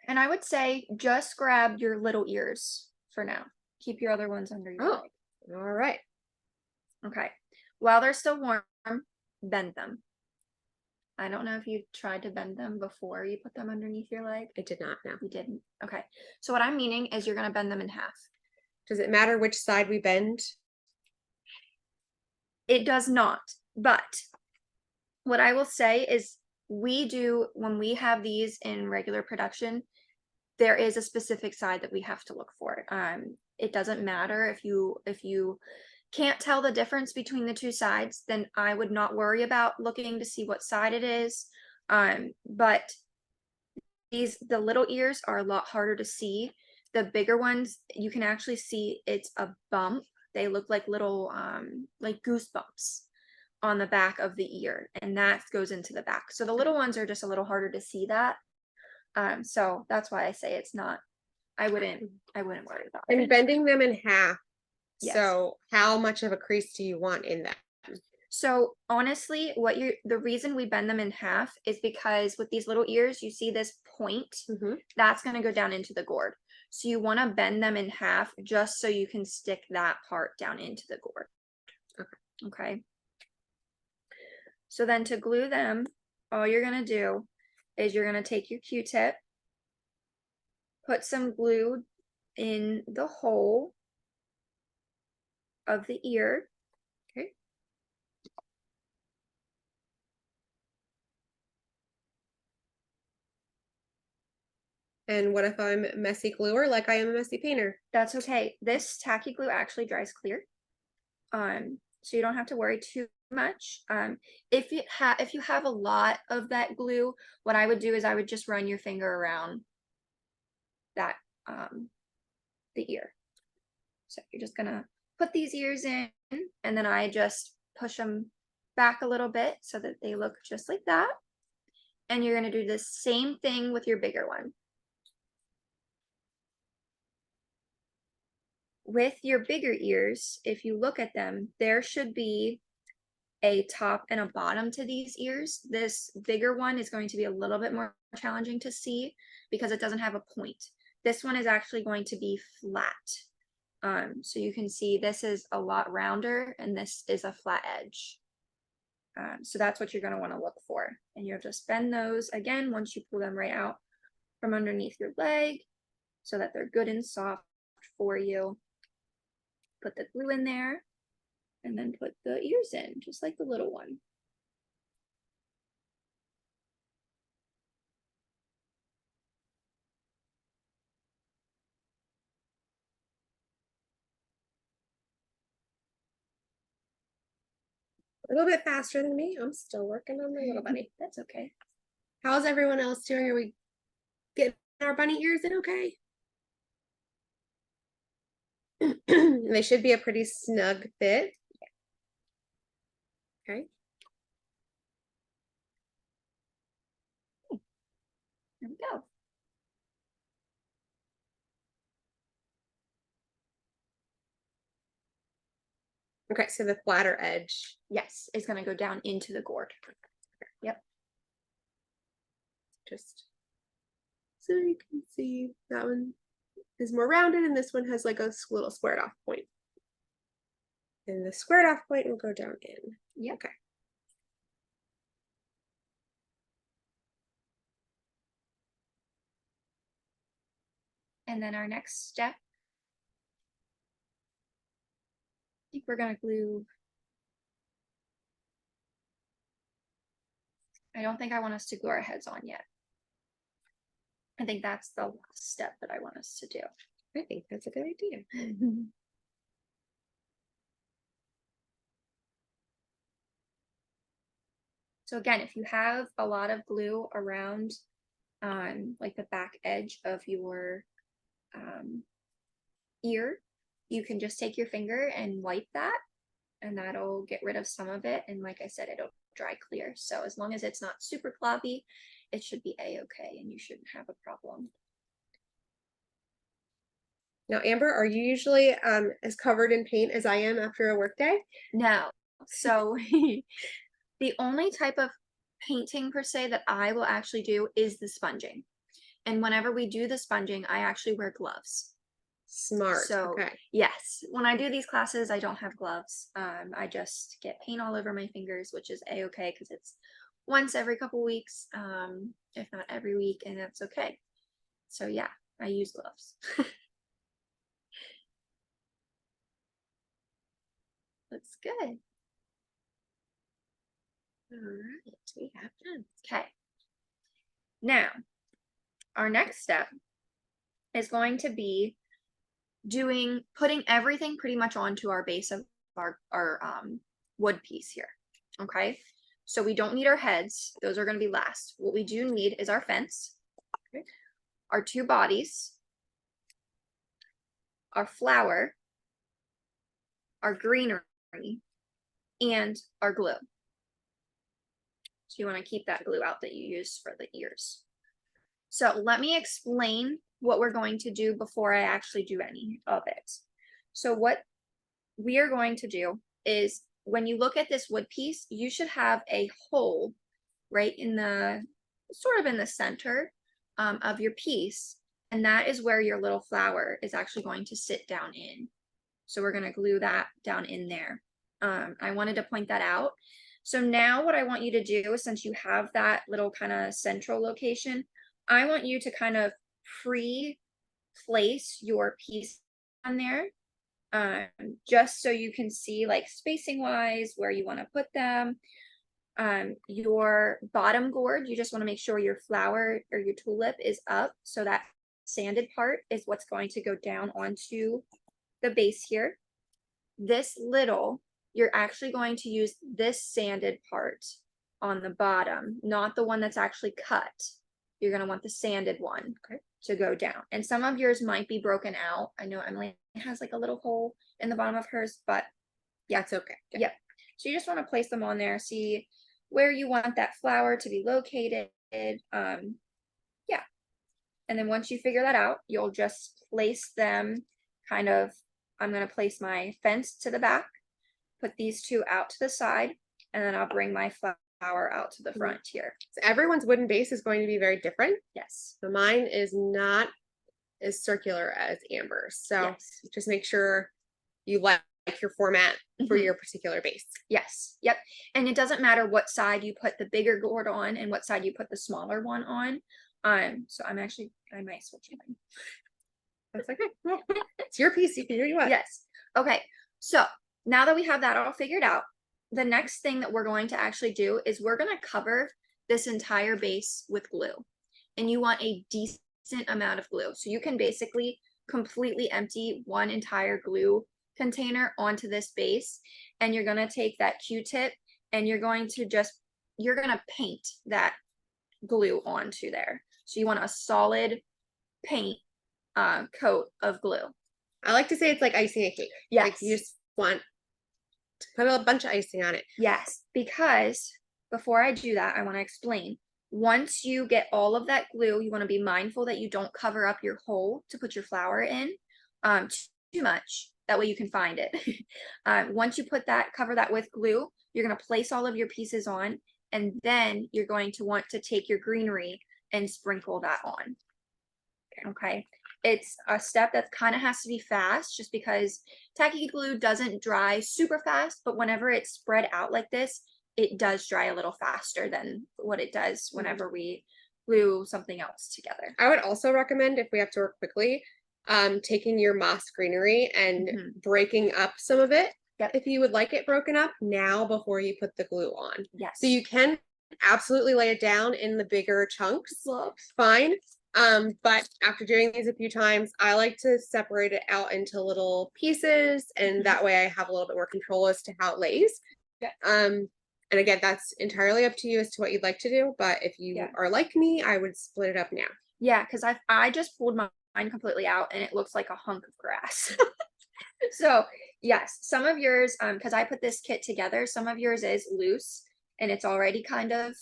And I would say just grab your little ears for now. Keep your other ones under your leg. All right. Okay. While they're still warm, bend them. I don't know if you tried to bend them before you put them underneath your leg. I did not know. You didn't. Okay. So what I'm meaning is you're gonna bend them in half. Does it matter which side we bend? It does not. But what I will say is when we have these in regular production, there is a specific side that we have to look for. It doesn't matter if you can't tell the difference between the 2 sides, then I would not worry about looking to see what side it is. But the little ears are a lot harder to see. The bigger ones, you can actually see it's a bump. They look like little like goosebumps on the back of the ear, and that goes into the back. So the little ones are just a little harder to see that. So that's why I say it's not, I wouldn't worry about it. And bending them in half. Yes. So how much of a crease do you want in that? So honestly, the reason we bend them in half is because with these little ears, you see this point, that's going to go down into the gourd. So you want to bend them in half just so you can stick that part down into the gourd. Okay. So then to glue them, all you're going to do is you're going to take your Q-tip, put some glue in the hole of the ear. Okay. And what if I'm a messy gluer like I am a messy painter? That's okay. This tacky glue actually dries clear. So you don't have to worry too much. If you have a lot of that glue, what I would do is I would just run your finger around that the ear. So you're just gonna put these ears in, and then I just push them back a little bit so that they look just like that. And you're gonna do the same thing with your bigger one. With your bigger ears, if you look at them, there should be a top and a bottom to these ears. This bigger one is going to be a little bit more challenging to see because it doesn't have a point. This one is actually going to be flat. So you can see this is a lot rounder and this is a flat edge. So that's what you're going to want to look for. And you'll just bend those again once you pull them right out from underneath your leg so that they're good and soft for you. Put the glue in there and then put the ears in, just like the little one. A little bit faster than me. I'm still working on my little bunny. That's okay. How's everyone else doing? Are we getting our bunny ears in okay? They should be a pretty snug fit. Okay. There we go. Okay, so the flatter edge. Yes, it's going to go down into the gourd. Yep. Just so you can see that one is more rounded and this one has like a little squared off point. And the squared off point will go down in. Yep. Okay. And then our next step, I think we're going to glue. I don't think I want us to glue our heads on yet. I think that's the last step that I want us to do. I think that's a good idea. So again, if you have a lot of glue around like the back edge of your ear, you can just take your finger and wipe that, and that'll get rid of some of it. And like I said, it'll dry clear. So as long as it's not super clobby, it should be a-okay and you shouldn't have a problem. Now, Amber, are you usually as covered in paint as I am after a work day? No. So the only type of painting per se that I will actually do is the sponging. And whenever we do the sponging, I actually wear gloves. Smart. So okay. yes, when I do these classes, I don't have gloves. I just get paint all over my fingers, which is a-okay because it's once every couple weeks, if not every week, and that's okay. So yeah, I use gloves. Looks good. All right, we have done. Okay. Now, our next step is going to be putting everything pretty much onto our base of our wood piece here. Okay. So we don't need our heads. Those are going to be last. What we do need is our fence, okay, our two bodies, our flower, our greenery, and our glue. So you want to keep that glue out that you use for the ears. So let me explain what we're going to do before I actually do any of it. So what we are going to do is when you look at this wood piece, you should have a hole right in the, sort of in the center of your piece. And that is where your little flower is actually going to sit down in. So we're gonna glue that down in there. I wanted to point that out. So now what I want you to do is, since you have that little kind of central location, I want you to kind of pre-place your piece on there, just so you can see, like, spacing wise where you want to put them. Your bottom gourd, you just want to make sure your flower or your tulip is up, so that sanded part is what's going to go down onto the base here. This little, you're actually going to use this sanded part on the bottom, not the one that's actually cut. You're going to want the sanded one to go down. And some of yours might be broken out. I know Emily has like a little hole in the bottom of hers, but Yeah, it's okay. yep. So you just want to place them on there, see where you want that flower to be located. Yeah. And then once you figure that out, you'll just place them kind of, I'm going to place my fence to the back, put these two out to the side, and then I'll bring my flower out to the front here. So everyone's wooden base is going to be very different. Yes. So mine is not as circular as Amber's. So Yes. just make sure you like your format for Mhm. your particular base. Yes. Yep. And it doesn't matter what side you put the bigger gourd on and what side you put the smaller one on. So I might switch mine. That's okay. Well, it's your piece. You can do what you want. Yes. Okay. So now that we have that all figured out, the next thing that we're going to actually do is we're going to cover this entire base with glue. And you want a decent amount of glue. So you can basically completely empty one entire glue container onto this base. And you're going to take that Q-tip and you're going to paint that glue onto there. So you want a solid paint coat of glue. I like to say it's like icing a cake. Yes. Like you just want to put a bunch of icing on it. Yes, because before I do that, I want to explain. Once you get all of that glue, you want to be mindful that you don't cover up your hole to put your flower in too much. That way you can find it. Once you cover that with glue, you're going to place all of your pieces on, and then you're going to want to take your greenery and sprinkle that on. Okay. It's a step that kind of has to be fast, just because tacky glue doesn't dry super fast, but whenever it's spread out like this, it does dry a little faster than what it does whenever we glue something else together. I would also recommend, if we have to work quickly, taking your moss greenery and breaking up some of it. Yep. If you would like it broken up now before you put the glue on. Yes. So you can absolutely lay it down in the bigger chunks. Fine. But after doing these a few times, I like to separate it out into little pieces, and that way I have a little bit more control as to how it lays. Yeah. And again, that's entirely up to you as to what you'd like to do. But if you are like me, I would split it up now. Yeah, because I just pulled mine completely out and it looks like a hunk of grass. So yes, some of yours, because I put this kit together, some of yours is loose and it's already kind of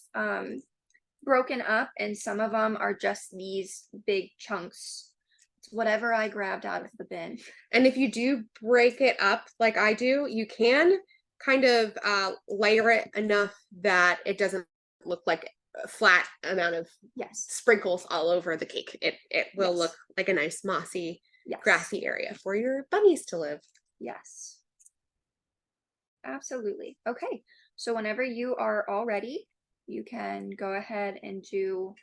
broken up, and some of them are just these big chunks. It's whatever I grabbed out of the bin. And if you do break it up like I do, you can kind of layer it enough that it doesn't look like a flat amount of sprinkles all over the cake. It will look like a nice mossy, grassy area for your bunnies to live. Yes. Absolutely. Okay. So whenever you are all ready, you can go ahead and do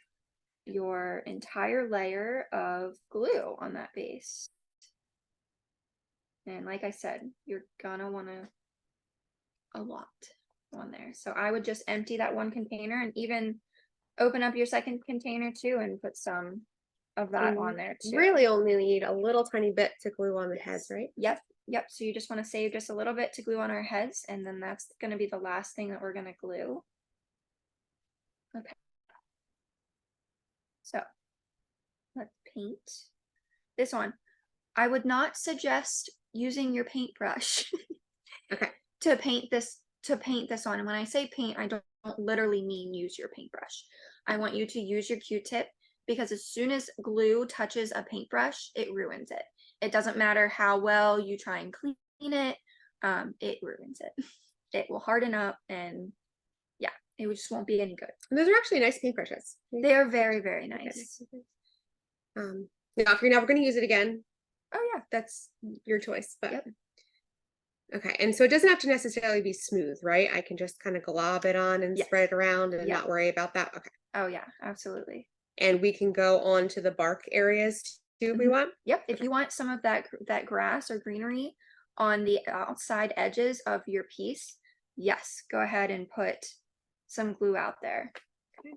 your entire layer of glue on that base. And like I said, you're gonna want a lot on there. So I would just empty that one container and even open up your second container too and put some of that on there too. Really only need a little tiny bit to glue on the heads, right? Yep. Yep. So you just want to save just a little bit to glue on our heads, and then that's going to be the last thing that we're going to glue. Okay. So let's paint this one. I would not suggest using your paintbrush to paint this on. And when I say paint, I don't literally mean use your paintbrush. I want you to use your Q-tip, because as soon as glue touches a paintbrush, it ruins it. It doesn't matter how well you try and clean it, it ruins it. it will harden up, and yeah, it just won't be any good. And those are actually nice paintbrushes. They are very, very Okay. nice. Now if you're never going to use it again, Oh yeah. that's your choice. But Yep. okay, and so it doesn't have to necessarily be smooth, right? I can just kind of glob it on and Yes. spread it around and Yeah. not worry about that. Okay. Oh yeah, absolutely. And we can go on to the bark areas too if we Mhm. want. Yep. If you want some of that grass or greenery on the outside edges of your piece, yes, go ahead and put some glue out there. Okay.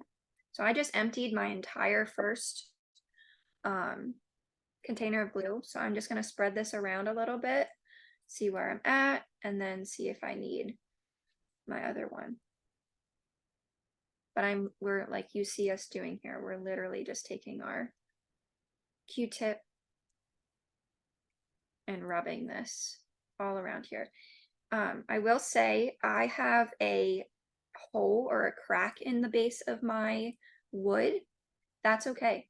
So I just emptied my entire first container of glue. So I'm just going to spread this around a little bit, see where I'm at, and then see if I need my other one. But we're like you see us doing here, we're literally just taking our Q-tip and rubbing this all around here. I will say I have a hole or a crack in the base of my wood. That's okay.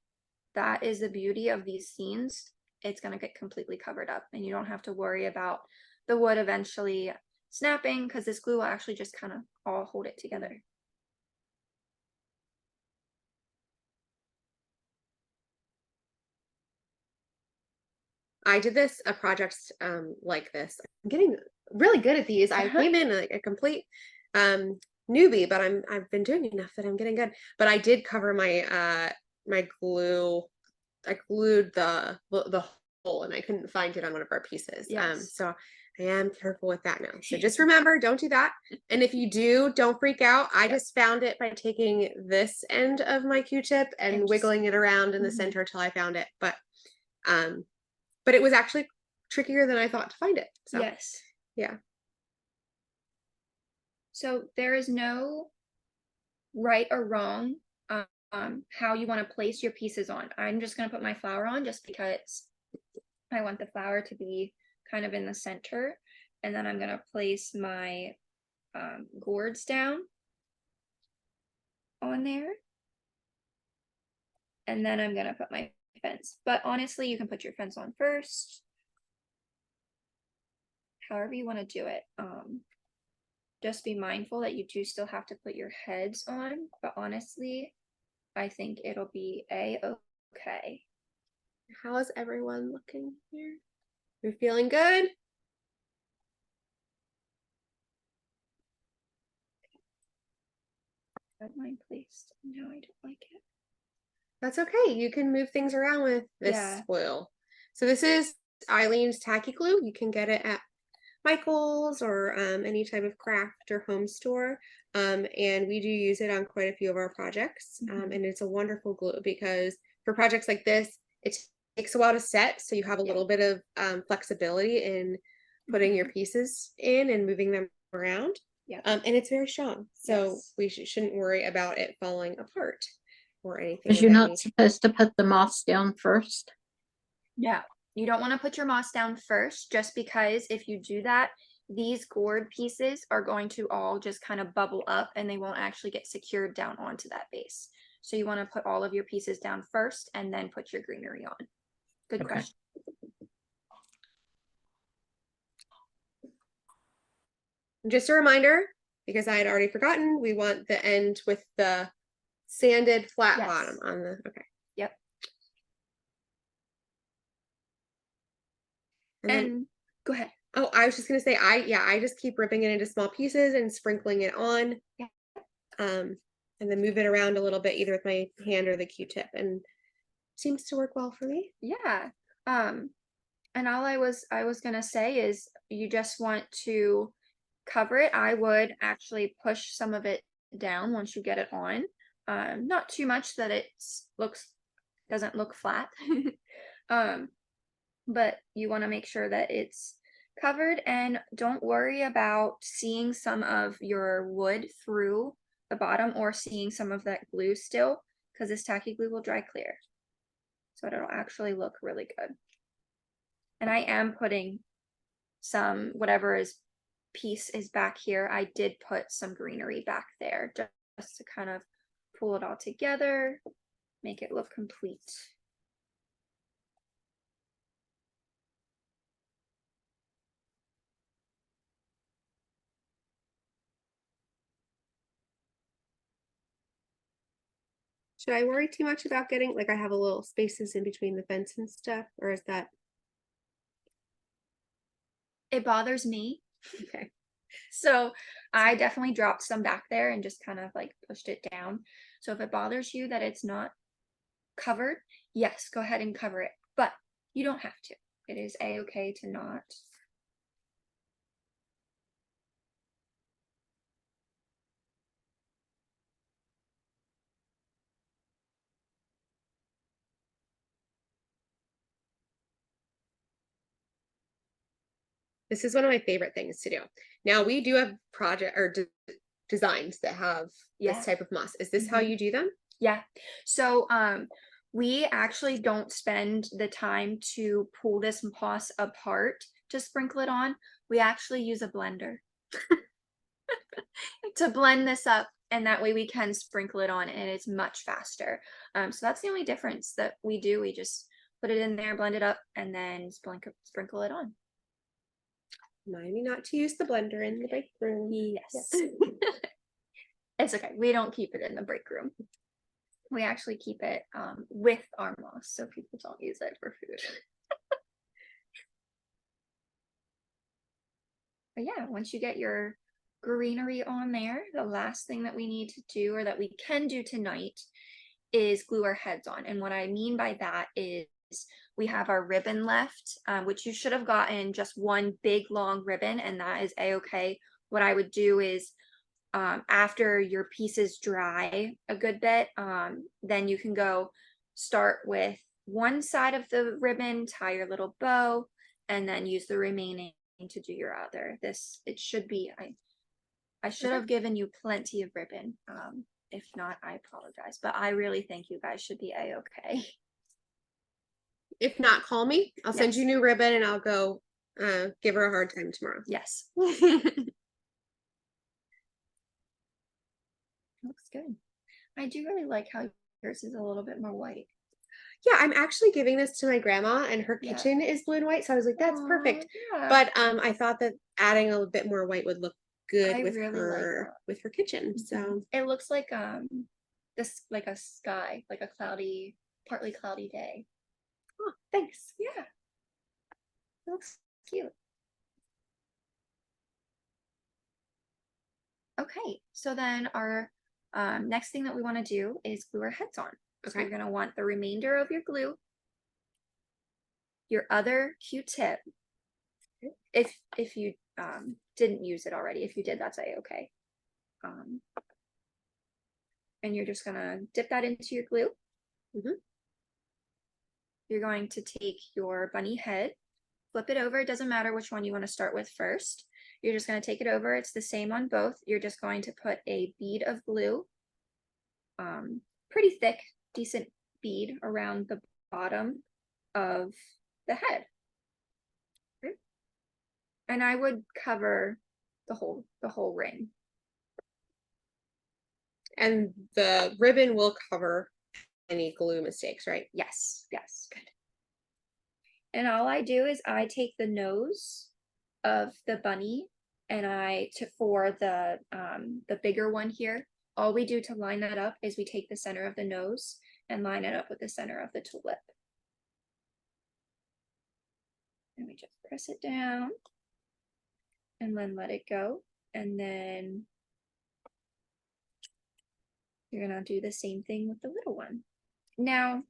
That is the beauty of these scenes. It's going to get completely covered up, and you don't have to worry about the wood eventually snapping, because this glue will actually just kind of all hold it together. I did a project like this. I'm getting really good at these. I came in like a complete newbie, but I've been doing enough that I'm getting good. But I did cover my my glue. I glued the hole, and I couldn't find it on one of our pieces. Yes. So I am careful with that now. So just remember, don't do that. And if you do, don't freak out. I just found it by taking this end of my Q-tip and just- wiggling it around in the Mhm. center till I found it. But it was actually trickier than I thought to find it. So Yes. yeah. So there is no right or wrong how you want to place your pieces on. I'm just going to put my flower on just because I want the flower to be kind of in the center. And then I'm going to place my gourds down on there. And then I'm going to put my fence. But honestly, you can put your fence on first. However you want to do it. Just be mindful that you do still have to put your heads on. But honestly, I think it'll be a-okay. How is everyone looking here? You're feeling good? Got mine placed. No, I don't like it. That's okay. You can move things around with this Yeah. glue. So this is Eileen's tacky glue. You can get it at Michael's or any type of craft or home store. And we do use it on quite a few of our projects. Mhm. And it's a wonderful glue because for projects like this, it takes a while to set. So you have a Yeah. little bit of flexibility in putting your pieces in and moving them around. Yeah. And it's very strong. So Yes. we shouldn't worry about it falling apart or anything. Because of you're that not nature. supposed to put the moss down first. Yeah. You don't want to put your moss down first, just because if you do that, these gourd pieces are going to all just kind of bubble up and they won't actually get secured down onto that base. So you want to put all of your pieces down first and then put your greenery on. Good Okay. question. Just a reminder, because I had already forgotten, we want the end with the sanded flat Yes. bottom on the, okay. Yep. And then, And go ahead. oh, I was just gonna say, I just keep ripping it into small pieces and sprinkling it on. Yeah. And then move it around a little bit, either with my hand or the Q-tip, and seems to work well for me. Yeah. And all I was gonna say is you just want to cover it. I would actually push some of it down once you get it on. Not too much that it doesn't look flat. But you want to make sure that it's covered, and don't worry about seeing some of your wood through the bottom or seeing some of that glue still, because this tacky glue will dry clear. So it'll actually look really good. And I am putting some, whatever piece is back here, I did put some greenery back there just to kind of pull it all together, make it look complete. Should I worry too much about getting, like I have a little spaces in between the fence and stuff, or is that It bothers me. okay? So I definitely dropped some back there and just kind of like pushed it down. So if it bothers you that it's not covered, yes, go ahead and cover it. But you don't have to. It is a-okay to not. This is one of my favorite things to do. Now we do have project or designs that have Yeah. this type of moss. Is this how Mhm. you do them? Yeah. So we actually don't spend the time to pull this moss apart to sprinkle it on. We actually use a blender to blend this up, and that way we can sprinkle it on and it's much faster. So that's the only difference that we do. We just put it in there, blend it up, and then sprinkle it on. Remind me not to use the blender in the break room. Yes. It's okay. We don't keep it in the break room. We actually keep it with our moss so people don't use it for food. But yeah, once you get your greenery on there, the last thing that we need to do, or that we can do tonight, is glue our heads on. And what I mean by that is we have our ribbon left, which you should have gotten just one big long ribbon, and that is a-okay. What I would do is after your pieces dry a good bit, then you can go start with one side of the ribbon, tie your little bow, and then use the remaining to do your other. It should be, I should have given you plenty of ribbon. If not, I apologize, but I really think you guys should be a-okay. If not, call me. I'll send Yes. you new ribbon and I'll go give her a hard time tomorrow. Yes. Looks good. I do really like how yours is a little bit more white. Yeah, I'm actually giving this to my grandma and her Yeah. kitchen is blue and white. So I was like, that's Aw, perfect. yeah. But I thought that adding a bit more white would look good I with really like her that. kitchen. So It looks like this, like a sky, like a cloudy, partly cloudy day. oh, Thanks. Yeah. It looks cute. Okay, so then our next thing that we want to do is glue our heads on. So okay. you're gonna want the remainder of your glue, your other Q-tip, if you didn't use it already. If you did, that's a-okay. And you're just gonna dip that into your glue. You're going to take your bunny head, flip it over. It doesn't matter which one you want to start with first. You're just going to take it over. It's the same on both. You're just going to put a bead of glue, pretty thick, decent bead around the bottom of the head. Okay. And I would cover the whole ring. And the ribbon will cover any glue mistakes, right? Yes, yes, good. And all I do is I take the nose of the bunny, and for the bigger one here, all we do to line that up is we take the center of the nose and line it up with the center of the tulip. And we just press it down and then let it go. And then you're gonna do the same thing with the little one. Now,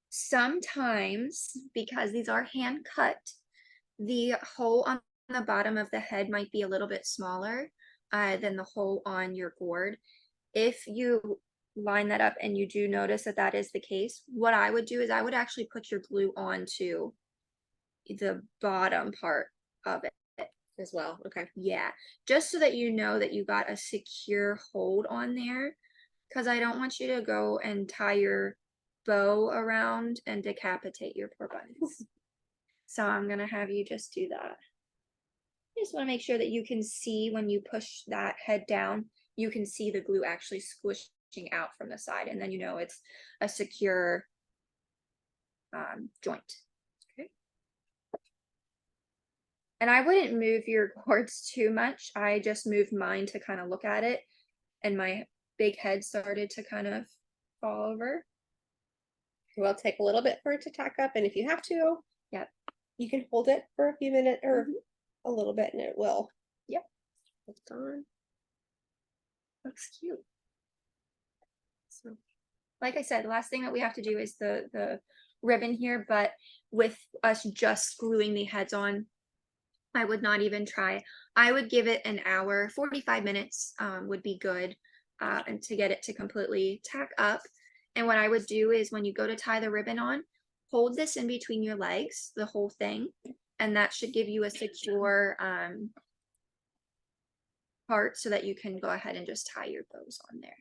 sometimes, because these are hand cut, the hole on the bottom of the head might be a little bit smaller than the hole on your gourd. If you line that up and you do notice that that is the case, what I would do is I would actually put your glue onto the bottom part of it As well. Okay. Yeah, just so that you know that you got a secure hold on there, because I don't want you to go and tie your bow around and decapitate your poor bunnies. So I'm gonna have you just do that. I just want to make sure that you can see when you push that head down, you can see the glue actually squishing out from the side, and then you know it's a secure joint. Okay. And I wouldn't move your cords too much. I just moved mine to kind of look at it, and my big head started to kind of fall over. We'll take a little bit for it to tack up, and if you have to, Yep. you can hold it for a few minutes or a little bit, and it will. Yep. Hold on. Looks cute. So Like I said, the last thing that we have to do is the ribbon here, but with us just gluing the heads on, I would not even try. I would give it an hour, 45 minutes would be good, and to get it to completely tack up. And what I would do is when you go to tie the ribbon on, hold this in between your legs, the whole thing, and that should give you a secure part so that you can go ahead and just tie your bows on there.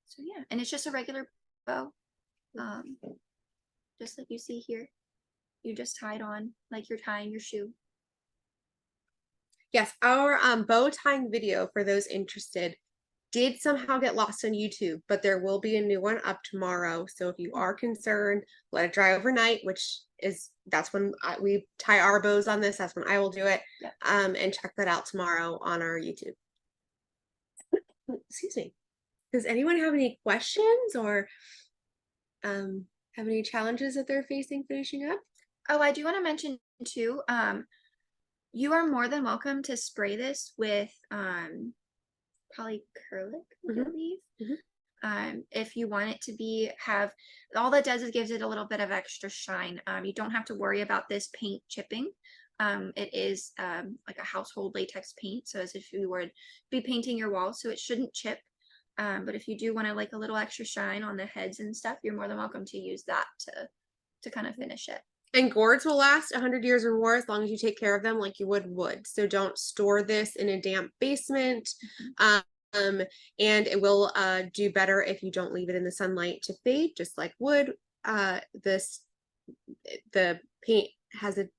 So yeah, and it's just a regular bow, just like you see here. You just tie it on like you're tying your shoe. yes, our bow tying video, for those interested, did somehow get lost on YouTube, but there will be a new one up tomorrow. So if you are concerned, let it dry overnight, that's when we tie our bows on this. That's when I will do it. Yep. And check that out tomorrow on our YouTube. Excuse me. Does anyone have any questions or have any challenges that they're facing finishing up? Oh, I do want to mention too, you are more than welcome to spray this with polyacrylic, I Mhm. believe. Mhm. If you want it to have, all that does is gives it a little bit of extra shine. You don't have to worry about this paint chipping. It is like a household latex paint, so as if you would be painting your walls, so it shouldn't chip. But if you do want to like a little extra shine on the heads and stuff, you're more than welcome to use that to kind of finish it. And gourds will last 100 years or more as long as you take care of them like you would wood. So don't store this in a damp basement. And it will do better if you don't leave it in the sunlight to fade, just like wood. The paint has the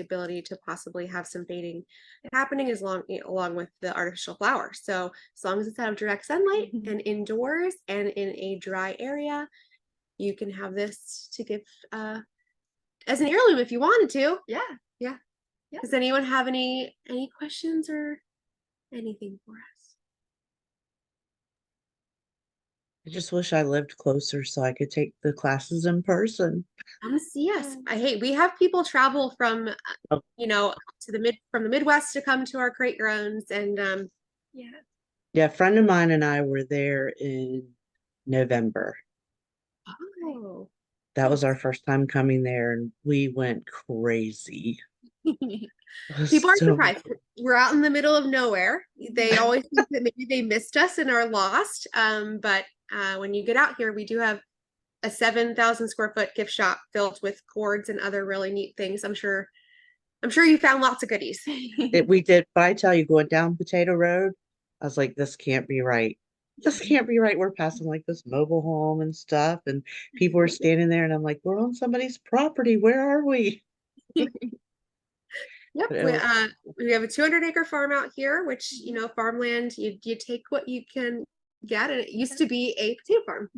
ability to possibly have some fading happening along with the artificial flower. So as long as it's out of direct sunlight and indoors and in a dry area, you can have this to give as an heirloom if you wanted to. Yeah. Does anyone have any questions or anything for us? I just wish I lived closer so I could take the classes in person. Come see us. We have people travel from Oh. from the Midwest to come to our Create Your Owns, and Yeah, a friend of mine and I were there in November. oh. That was our first time coming there, and we went crazy. It was People are so- surprised. We're out in the middle of nowhere. They always think that maybe they missed us and are lost. But when you get out here, we do have a 7,000 square foot gift shop filled with cords and other really neat things. I'm sure you found lots of goodies. We did, but I tell you, going down Potato Road, I was like, this can't be right. This can't be right. We're passing like this mobile home and stuff, and people are standing there, and I'm like, we're on somebody's property. Where are we? Yep, But it we have a 200-acre farm out here, which farmland. You take what you can get, and it used to be a potato farm,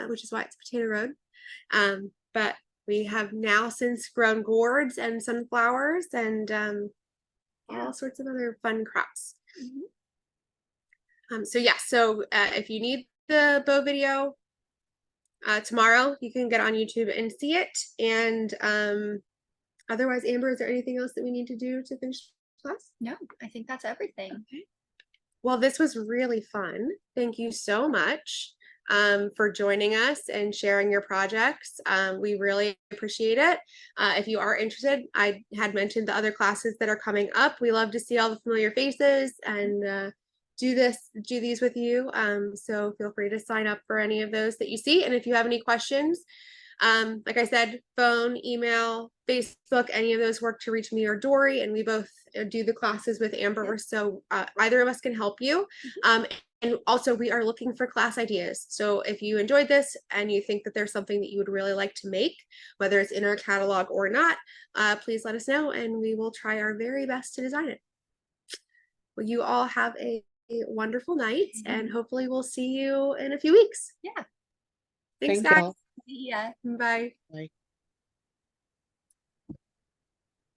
which is why it's Potato Road. But we have now since grown gourds and sunflowers and all sorts of other fun crops. So if you need the bow video tomorrow, you can get on YouTube and see it. And otherwise, Amber, is there anything else that we need to do to finish class? No, I think that's everything. Okay. Well, this was really fun. Thank you so much for joining us and sharing your projects. We really appreciate it. If you are interested, I had mentioned the other classes that are coming up. We love to see all the familiar faces and do these with you. So feel free to sign up for any of those that you see. And if you have any questions, like I said, phone, email, Facebook, any of those work to reach me or Dory, and we both do the classes with Amber. So either of us can help you. And also we are looking for class ideas. So if you enjoyed this and you think that there's something that you would really like to make, whether it's in our catalog or not, please let us know and we will try our very best to design it. Well, you all have a wonderful night and hopefully we'll see you in a few weeks. Yeah. Thanks, Thank guys. y'all. Yeah. Bye. Bye.